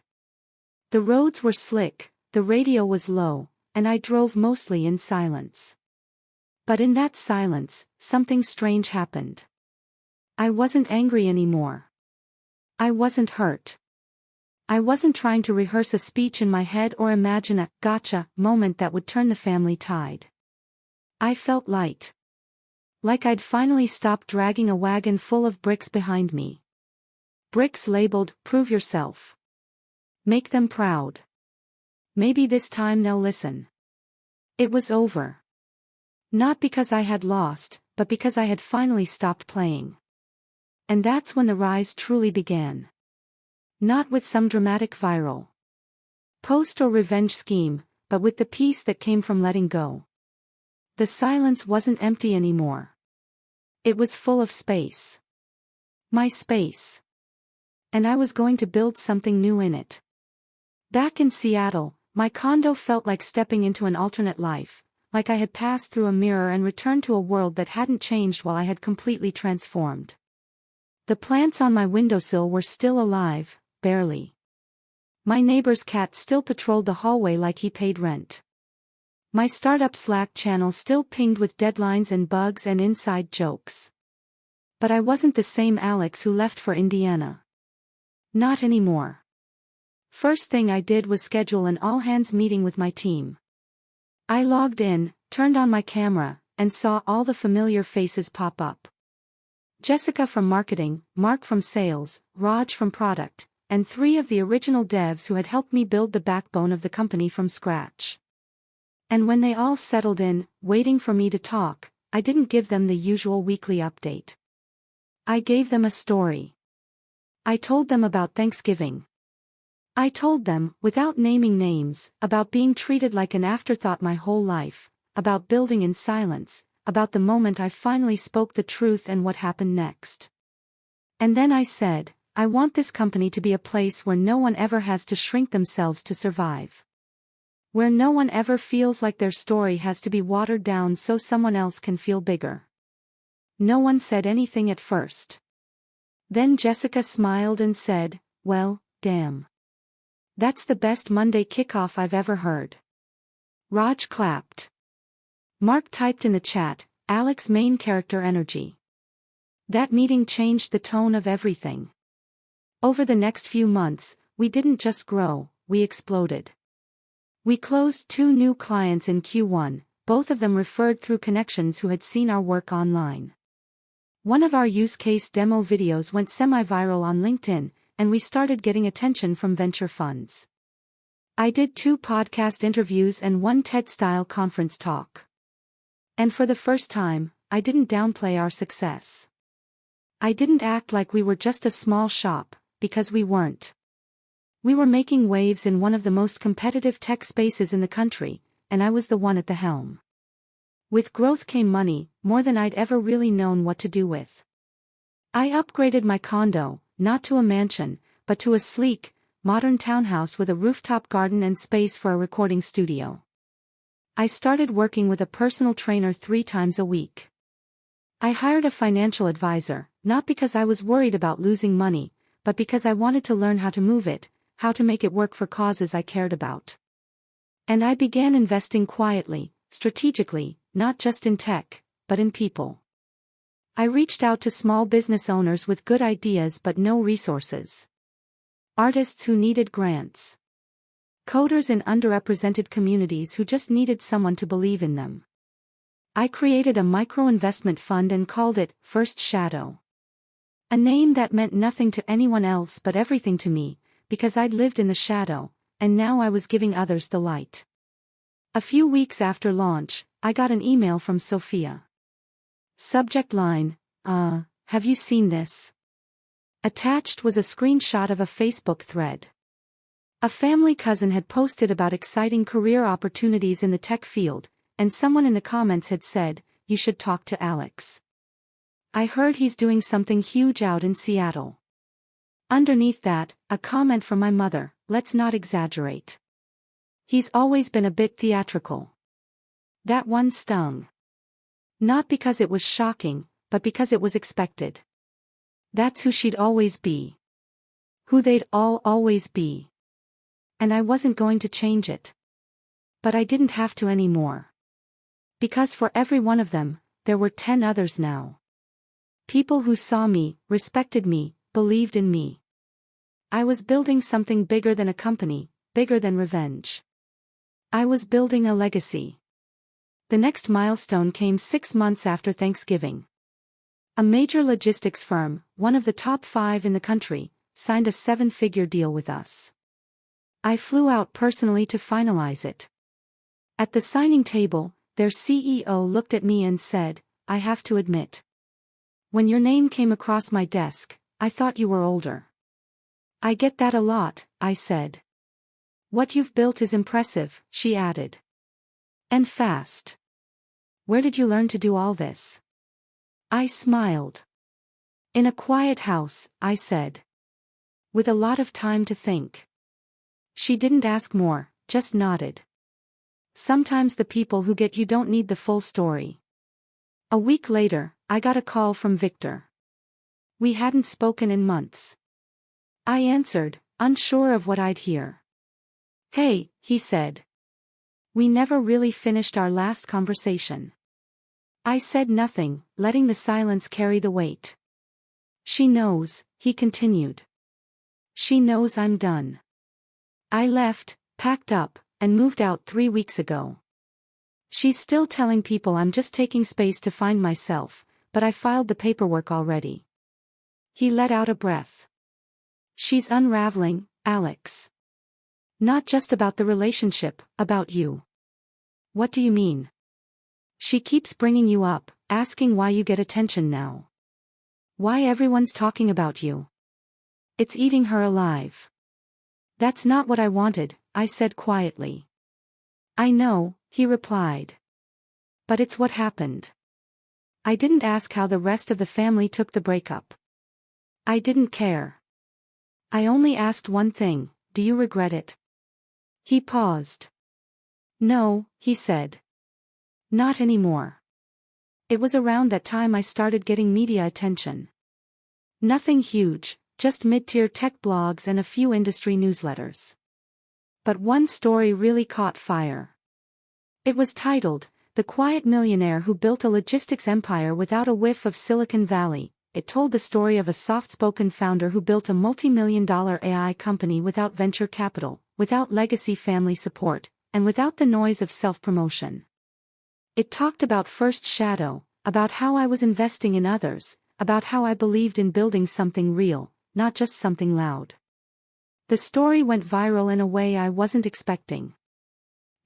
The roads were slick, the radio was low, and I drove mostly in silence. But in that silence, something strange happened. I wasn't angry anymore. I wasn't hurt. I wasn't trying to rehearse a speech in my head or imagine a "gotcha" moment that would turn the family tide. I felt light. Like I'd finally stopped dragging a wagon full of bricks behind me. Bricks labeled, "Prove yourself. Make them proud. Maybe this time they'll listen." It was over. Not because I had lost, but because I had finally stopped playing. And that's when the rise truly began. Not with some dramatic viral post or revenge scheme, but with the peace that came from letting go. The silence wasn't empty anymore. It was full of space. My space. And I was going to build something new in it. Back in Seattle, my condo felt like stepping into an alternate life, like I had passed through a mirror and returned to a world that hadn't changed while I had completely transformed. The plants on my windowsill were still alive, barely. My neighbor's cat still patrolled the hallway like he paid rent. My startup Slack channel still pinged with deadlines and bugs and inside jokes. But I wasn't the same Alex who left for Indiana. Not anymore. First thing I did was schedule an all-hands meeting with my team. I logged in, turned on my camera, and saw all the familiar faces pop up. Jessica from marketing, Mark from sales, Raj from product, and 3 of the original devs who had helped me build the backbone of the company from scratch. And when they all settled in, waiting for me to talk, I didn't give them the usual weekly update. I gave them a story. I told them about Thanksgiving. I told them, without naming names, about being treated like an afterthought my whole life, about building in silence, about the moment I finally spoke the truth and what happened next. And then I said, I want this company to be a place where no one ever has to shrink themselves to survive. Where no one ever feels like their story has to be watered down so someone else can feel bigger. No one said anything at first. Then Jessica smiled and said, well, damn. That's the best Monday kickoff I've ever heard. Raj clapped. Mark typed in the chat, Alex main character energy. That meeting changed the tone of everything. Over the next few months, we didn't just grow, we exploded. We closed 2 new clients in Q1, both of them referred through connections who had seen our work online. One of our use case demo videos went semi-viral on LinkedIn, and we started getting attention from venture funds. I did 2 podcast interviews and 1 TED-style conference talk. And for the first time, I didn't downplay our success. I didn't act like we were just a small shop, because we weren't. We were making waves in one of the most competitive tech spaces in the country, and I was the one at the helm. With growth came money, more than I'd ever really known what to do with. I upgraded my condo, not to a mansion, but to a sleek, modern townhouse with a rooftop garden and space for a recording studio. I started working with a personal trainer 3 times a week. I hired a financial advisor, not because I was worried about losing money, but because I wanted to learn how to move it, how to make it work for causes I cared about. And I began investing quietly, strategically, not just in tech, but in people. I reached out to small business owners with good ideas but no resources. Artists who needed grants. Coders in underrepresented communities who just needed someone to believe in them. I created a micro-investment fund and called it First Shadow. A name that meant nothing to anyone else but everything to me, because I'd lived in the shadow, and now I was giving others the light. A few weeks after launch, I got an email from Sophia. Subject line, have you seen this? Attached was a screenshot of a Facebook thread. A family cousin had posted about exciting career opportunities in the tech field, and someone in the comments had said, you should talk to Alex. I heard he's doing something huge out in Seattle. Underneath that, a comment from my mother, let's not exaggerate. He's always been a bit theatrical. That one stung. Not because it was shocking, but because it was expected. That's who she'd always be. Who they'd all always be. And I wasn't going to change it. But I didn't have to anymore. Because for every one of them, there were 10 others now. People who saw me, respected me, believed in me. I was building something bigger than a company, bigger than revenge. I was building a legacy. The next milestone came 6 months after Thanksgiving. A major logistics firm, one of the top 5 in the country, signed a 7-figure deal with us. I flew out personally to finalize it. At the signing table, their CEO looked at me and said, I have to admit. When your name came across my desk, I thought you were older. I get that a lot, I said. What you've built is impressive, she added. And fast. Where did you learn to do all this? I smiled. In a quiet house, I said. With a lot of time to think. She didn't ask more, just nodded. Sometimes the people who get you don't need the full story. A week later, I got a call from Victor. We hadn't spoken in months. I answered, unsure of what I'd hear. Hey, he said. We never really finished our last conversation. I said nothing, letting the silence carry the weight. She knows, he continued. She knows I'm done. I left, packed up, and moved out 3 weeks ago. She's still telling people I'm just taking space to find myself, but I filed the paperwork already. He let out a breath. She's unraveling, Alex. Not just about the relationship, about you. What do you mean? She keeps bringing you up, asking why you get attention now. Why everyone's talking about you. It's eating her alive. That's not what I wanted, I said quietly. I know, he replied. But it's what happened. I didn't ask how the rest of the family took the breakup. I didn't care. I only asked one thing, do you regret it? He paused. No, he said. Not anymore. It was around that time I started getting media attention. Nothing huge, just mid-tier tech blogs and a few industry newsletters. But one story really caught fire. It was titled, "The Quiet Millionaire Who Built a Logistics Empire Without a Whiff of Silicon Valley." It told the story of a soft-spoken founder who built a multi-million-dollar AI company without venture capital, without legacy family support, and without the noise of self-promotion. It talked about First Shadow, about how I was investing in others, about how I believed in building something real, not just something loud. The story went viral in a way I wasn't expecting.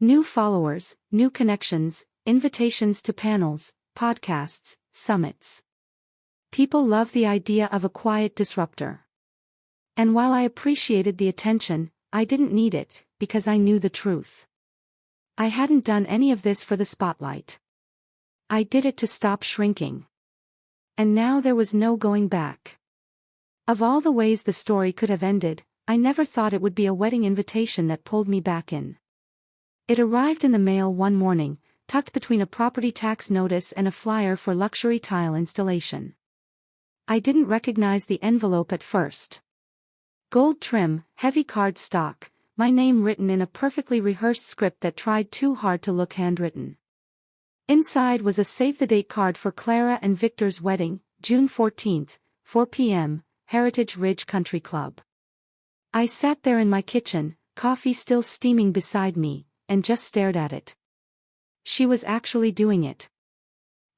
New followers, new connections, invitations to panels, podcasts, summits. People love the idea of a quiet disruptor. And while I appreciated the attention, I didn't need it, because I knew the truth. I hadn't done any of this for the spotlight. I did it to stop shrinking. And now there was no going back. Of all the ways the story could have ended, I never thought it would be a wedding invitation that pulled me back in. It arrived in the mail one morning, tucked between a property tax notice and a flyer for luxury tile installation. I didn't recognize the envelope at first. Gold trim, heavy cardstock, my name written in a perfectly rehearsed script that tried too hard to look handwritten. Inside was a save-the-date card for Clara and Victor's wedding, June 14th, 4 p.m., Heritage Ridge Country Club. I sat there in my kitchen, coffee still steaming beside me, and just stared at it. She was actually doing it.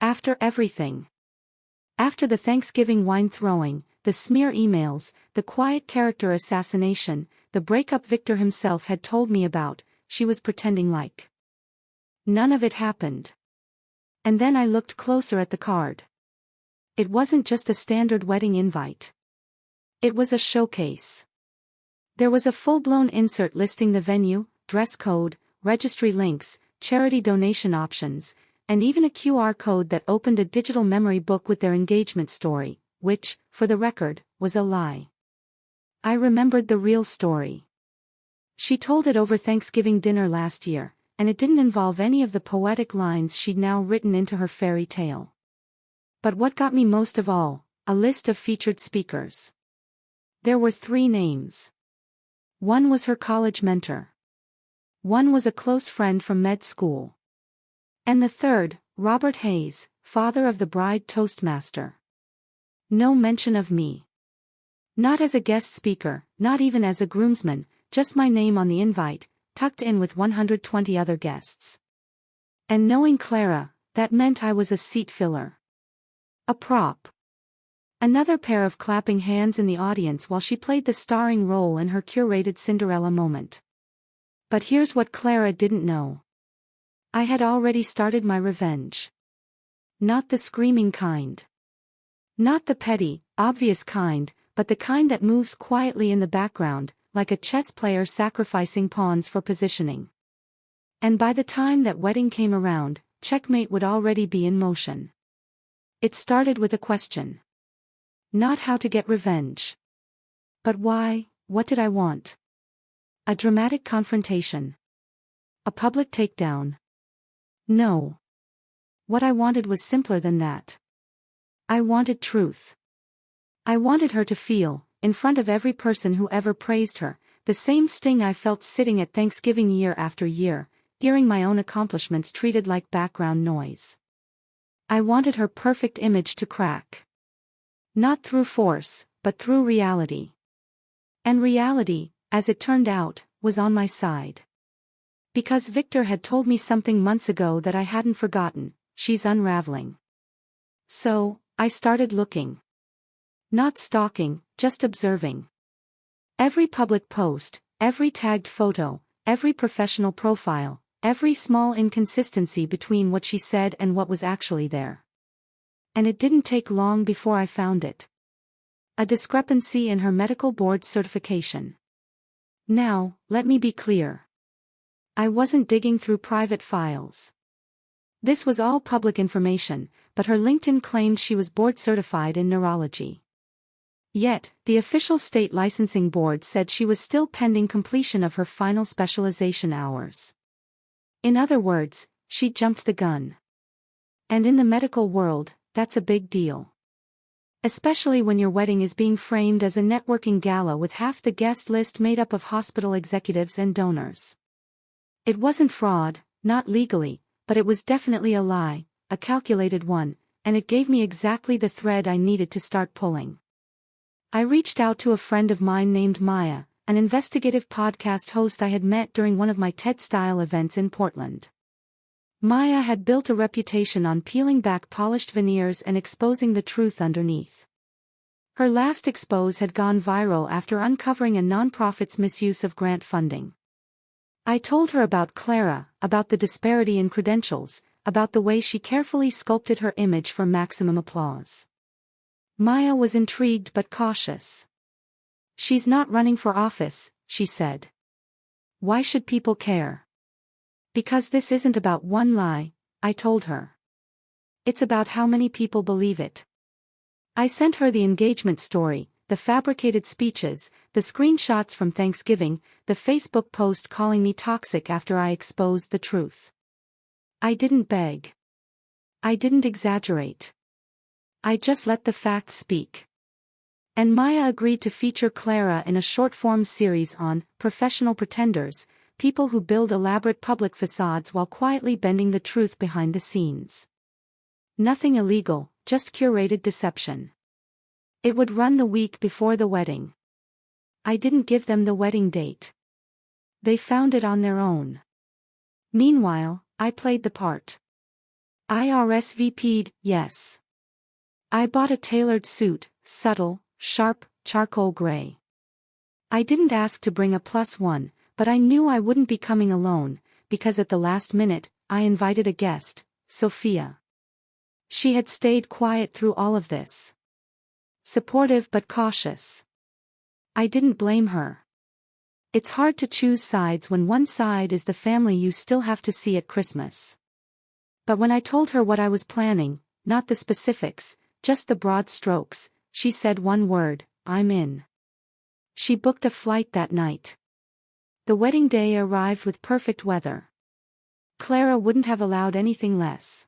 After everything. After the Thanksgiving wine throwing, the smear emails, the quiet character assassination, the breakup Victor himself had told me about, she was pretending like none of it happened. And then I looked closer at the card. It wasn't just a standard wedding invite. It was a showcase. There was a full-blown insert listing the venue, dress code, registry links, charity donation options, and even a QR code that opened a digital memory book with their engagement story, which, for the record, was a lie. I remembered the real story. She told it over Thanksgiving dinner last year, and it didn't involve any of the poetic lines she'd now written into her fairy tale. But what got me most of all, a list of featured speakers. There were 3 names. One was her college mentor. One was a close friend from med school. And the third, Robert Hayes, father of the bride toastmaster. No mention of me. Not as a guest speaker, not even as a groomsman, just my name on the invite, tucked in with 120 other guests. And knowing Clara, that meant I was a seat filler. A prop. Another pair of clapping hands in the audience while she played the starring role in her curated Cinderella moment. But here's what Clara didn't know. I had already started my revenge. Not the screaming kind. Not the petty, obvious kind, but the kind that moves quietly in the background, like a chess player sacrificing pawns for positioning. And by the time that wedding came around, checkmate would already be in motion. It started with a question. Not how to get revenge. But why, what did I want? A dramatic confrontation. A public takedown. No. What I wanted was simpler than that. I wanted truth. I wanted her to feel, in front of every person who ever praised her, the same sting I felt sitting at Thanksgiving year after year, hearing my own accomplishments treated like background noise. I wanted her perfect image to crack. Not through force, but through reality. And reality, as it turned out, was on my side. Because Victor had told me something months ago that I hadn't forgotten, she's unraveling. So, I started looking. Not stalking, just observing. Every public post, every tagged photo, every professional profile, every small inconsistency between what she said and what was actually there. And it didn't take long before I found it. A discrepancy in her medical board certification. Now, let me be clear. I wasn't digging through private files. This was all public information, but her LinkedIn claimed she was board certified in neurology. Yet, the official state licensing board said she was still pending completion of her final specialization hours. In other words, she jumped the gun. And in the medical world, that's a big deal. Especially when your wedding is being framed as a networking gala with half the guest list made up of hospital executives and donors. It wasn't fraud, not legally, but it was definitely a lie, a calculated one, and it gave me exactly the thread I needed to start pulling. I reached out to a friend of mine named Maya, an investigative podcast host I had met during one of my TED-style events in Portland. Maya had built a reputation on peeling back polished veneers and exposing the truth underneath. Her last expose had gone viral after uncovering a nonprofit's misuse of grant funding. I told her about Clara, about the disparity in credentials, about the way she carefully sculpted her image for maximum applause. Maya was intrigued but cautious. "She's not running for office," she said. "Why should people care?" "Because this isn't about one lie," I told her. "It's about how many people believe it." I sent her the engagement story, the fabricated speeches, the screenshots from Thanksgiving, the Facebook post calling me toxic after I exposed the truth. I didn't beg. I didn't exaggerate. I just let the facts speak. And Maya agreed to feature Clara in a short-form series on professional pretenders, people who build elaborate public facades while quietly bending the truth behind the scenes. Nothing illegal, just curated deception. It would run the week before the wedding. I didn't give them the wedding date. They found it on their own. Meanwhile, I played the part. I RSVP'd, yes. I bought a tailored suit, subtle, sharp, charcoal gray. I didn't ask to bring a +1, but I knew I wouldn't be coming alone, because at the last minute, I invited a guest, Sophia. She had stayed quiet through all of this. Supportive but cautious. I didn't blame her. It's hard to choose sides when one side is the family you still have to see at Christmas. But when I told her what I was planning, not the specifics, just the broad strokes, she said one word, "I'm in." She booked a flight that night. The wedding day arrived with perfect weather. Clara wouldn't have allowed anything less.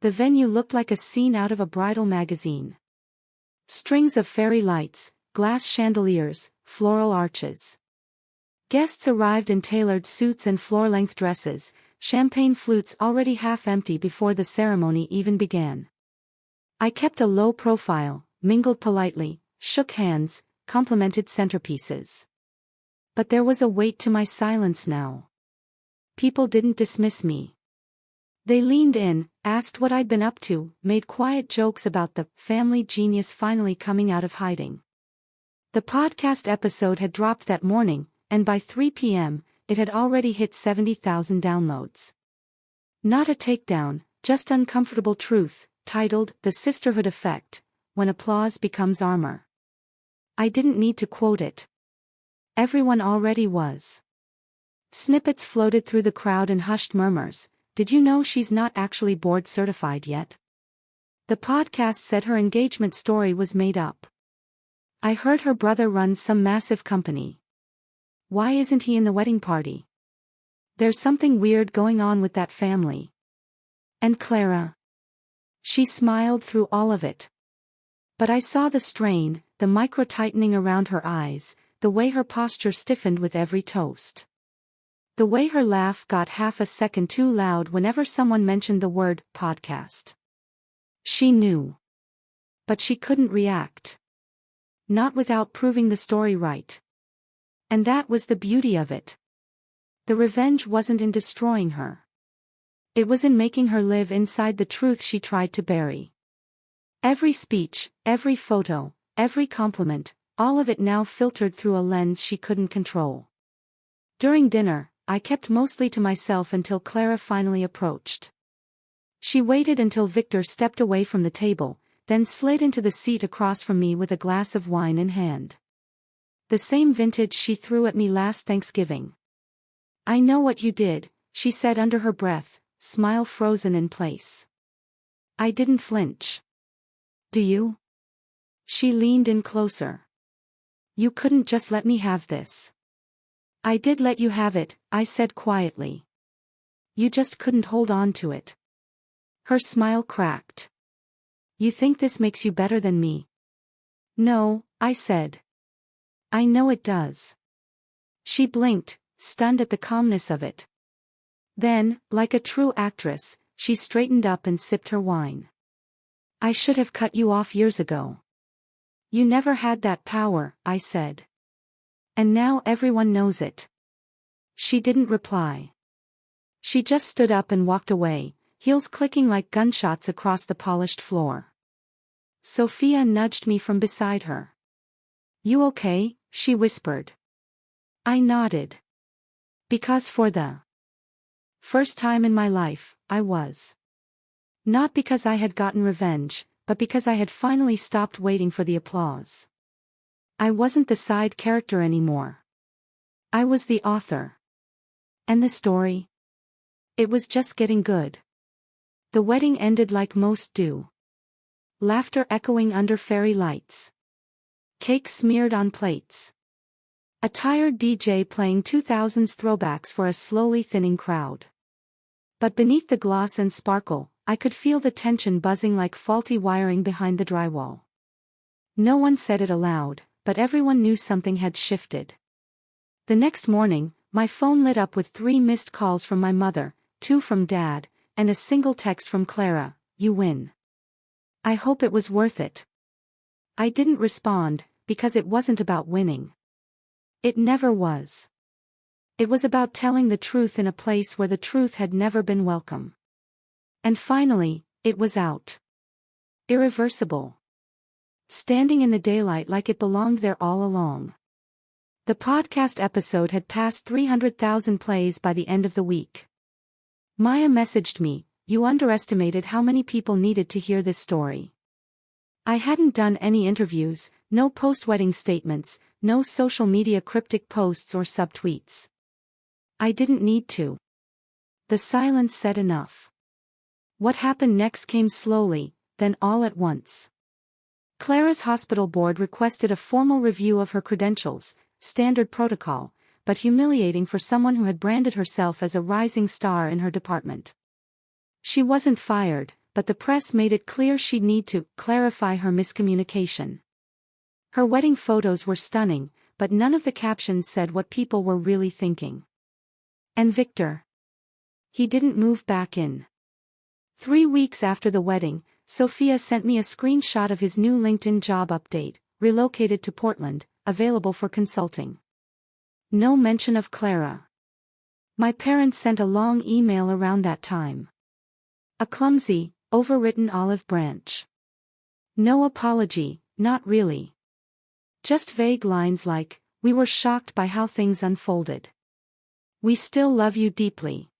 The venue looked like a scene out of a bridal magazine. Strings of fairy lights, glass chandeliers, floral arches. Guests arrived in tailored suits and floor-length dresses, champagne flutes already half empty before the ceremony even began. I kept a low profile, mingled politely, shook hands, complimented centerpieces. But there was a weight to my silence now. People didn't dismiss me. They leaned in, asked what I'd been up to, made quiet jokes about the family genius finally coming out of hiding. The podcast episode had dropped that morning, and by 3 p.m., it had already hit 70,000 downloads. Not a takedown, just uncomfortable truth, titled The Sisterhood Effect, When Applause Becomes Armor. I didn't need to quote it. Everyone already was. Snippets floated through the crowd in hushed murmurs. "Did you know she's not actually board certified yet?" The podcast said her engagement story was made up. "I heard her brother runs some massive company. Why isn't he in the wedding party? There's something weird going on with that family." And Clara? She smiled through all of it. But I saw the strain, the micro-tightening around her eyes, the way her posture stiffened with every toast. The way her laugh got half a second too loud whenever someone mentioned the word podcast. She knew. But she couldn't react. Not without proving the story right. And that was the beauty of it. The revenge wasn't in destroying her. It was in making her live inside the truth she tried to bury. Every speech, every photo, every compliment, all of it now filtered through a lens she couldn't control. During dinner, I kept mostly to myself until Clara finally approached. She waited until Victor stepped away from the table, then slid into the seat across from me with a glass of wine in hand. The same vintage she threw at me last Thanksgiving. "I know what you did," she said under her breath, smile frozen in place. I didn't flinch. "Do you?" She leaned in closer. "You couldn't just let me have this." "I did let you have it," I said quietly. "You just couldn't hold on to it." Her smile cracked. "You think this makes you better than me?" "No," I said. "I know it does." She blinked, stunned at the calmness of it. Then, like a true actress, she straightened up and sipped her wine. "I should have cut you off years ago." "You never had that power," I said. "And now everyone knows it." She didn't reply. She just stood up and walked away, heels clicking like gunshots across the polished floor. Sophia nudged me from beside her. "You okay?" she whispered. I nodded. Because for the first time in my life, I was. Not because I had gotten revenge, but because I had finally stopped waiting for the applause. I wasn't the side character anymore. I was the author. And the story? It was just getting good. The wedding ended like most do. Laughter echoing under fairy lights. Cake smeared on plates. A tired DJ playing 2000s throwbacks for a slowly thinning crowd. But beneath the gloss and sparkle, I could feel the tension buzzing like faulty wiring behind the drywall. No one said it aloud, but everyone knew something had shifted. The next morning, my phone lit up with 3 missed calls from my mother, 2 from Dad, and a single text from Clara: "You win." I hope it was worth it. I didn't respond, because it wasn't about winning. It never was. It was about telling the truth in a place where the truth had never been welcome. And finally, it was out. Irreversible. Standing in the daylight like it belonged there all along. The podcast episode had passed 300,000 plays by the end of the week. Maya messaged me, "You underestimated how many people needed to hear this story." I hadn't done any interviews, no post-wedding statements, no social media cryptic posts or subtweets. I didn't need to. The silence said enough. What happened next came slowly, then all at once. Clara's hospital board requested a formal review of her credentials, standard protocol, but humiliating for someone who had branded herself as a rising star in her department. She wasn't fired, but the press made it clear she'd need to clarify her miscommunication. Her wedding photos were stunning, but none of the captions said what people were really thinking. And Victor? He didn't move back in. 3 weeks after the wedding, Sophia sent me a screenshot of his new LinkedIn job update: relocated to Portland, available for consulting. No mention of Clara. My parents sent a long email around that time. A clumsy, overwritten olive branch. No apology, not really. Just vague lines like, "We were shocked by how things unfolded. We still love you deeply.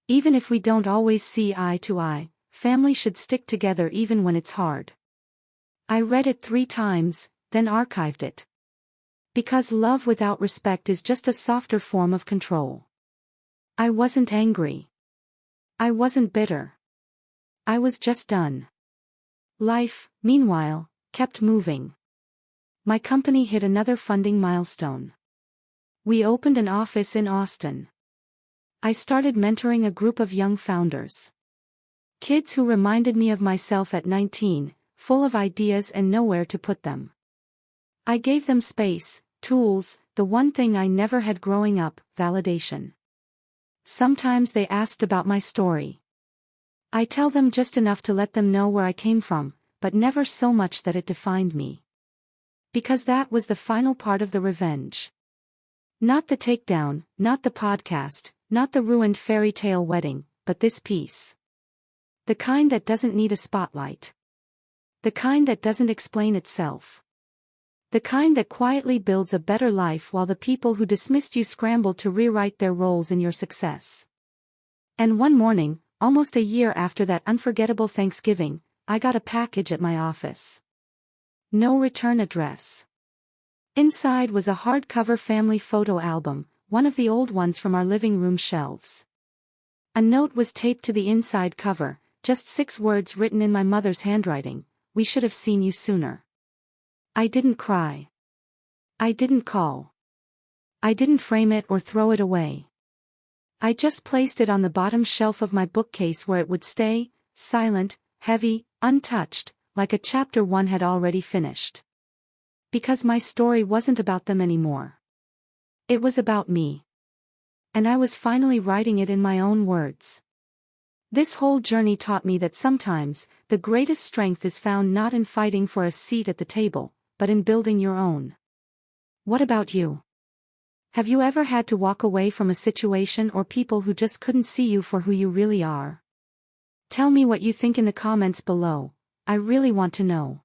Even if we don't always see eye to eye, family should stick together even when it's hard." I read it 3 times, then archived it. Because love without respect is just a softer form of control. I wasn't angry. I wasn't bitter. I was just done. Life, meanwhile, kept moving. My company hit another funding milestone. We opened an office in Austin. I started mentoring a group of young founders. Kids who reminded me of myself at 19, full of ideas and nowhere to put them. I gave them space, tools, the one thing I never had growing up: validation. Sometimes they asked about my story. I tell them just enough to let them know where I came from, but never so much that it defined me. Because that was the final part of the revenge. Not the takedown, not the podcast, not the ruined fairy tale wedding, but this piece. The kind that doesn't need a spotlight. The kind that doesn't explain itself. The kind that quietly builds a better life while the people who dismissed you scramble to rewrite their roles in your success. And one morning, almost a year after that unforgettable Thanksgiving, I got a package at my office. No return address. Inside was a hardcover family photo album, one of the old ones from our living room shelves. A note was taped to the inside cover, just 6 words written in my mother's handwriting: "We should have seen you sooner." I didn't cry. I didn't call. I didn't frame it or throw it away. I just placed it on the bottom shelf of my bookcase where it would stay, silent, heavy, untouched, like a chapter one had already finished. Because my story wasn't about them anymore. It was about me. And I was finally writing it in my own words. This whole journey taught me that sometimes, the greatest strength is found not in fighting for a seat at the table, but in building your own. What about you? Have you ever had to walk away from a situation or people who just couldn't see you for who you really are? Tell me what you think in the comments below. I really want to know.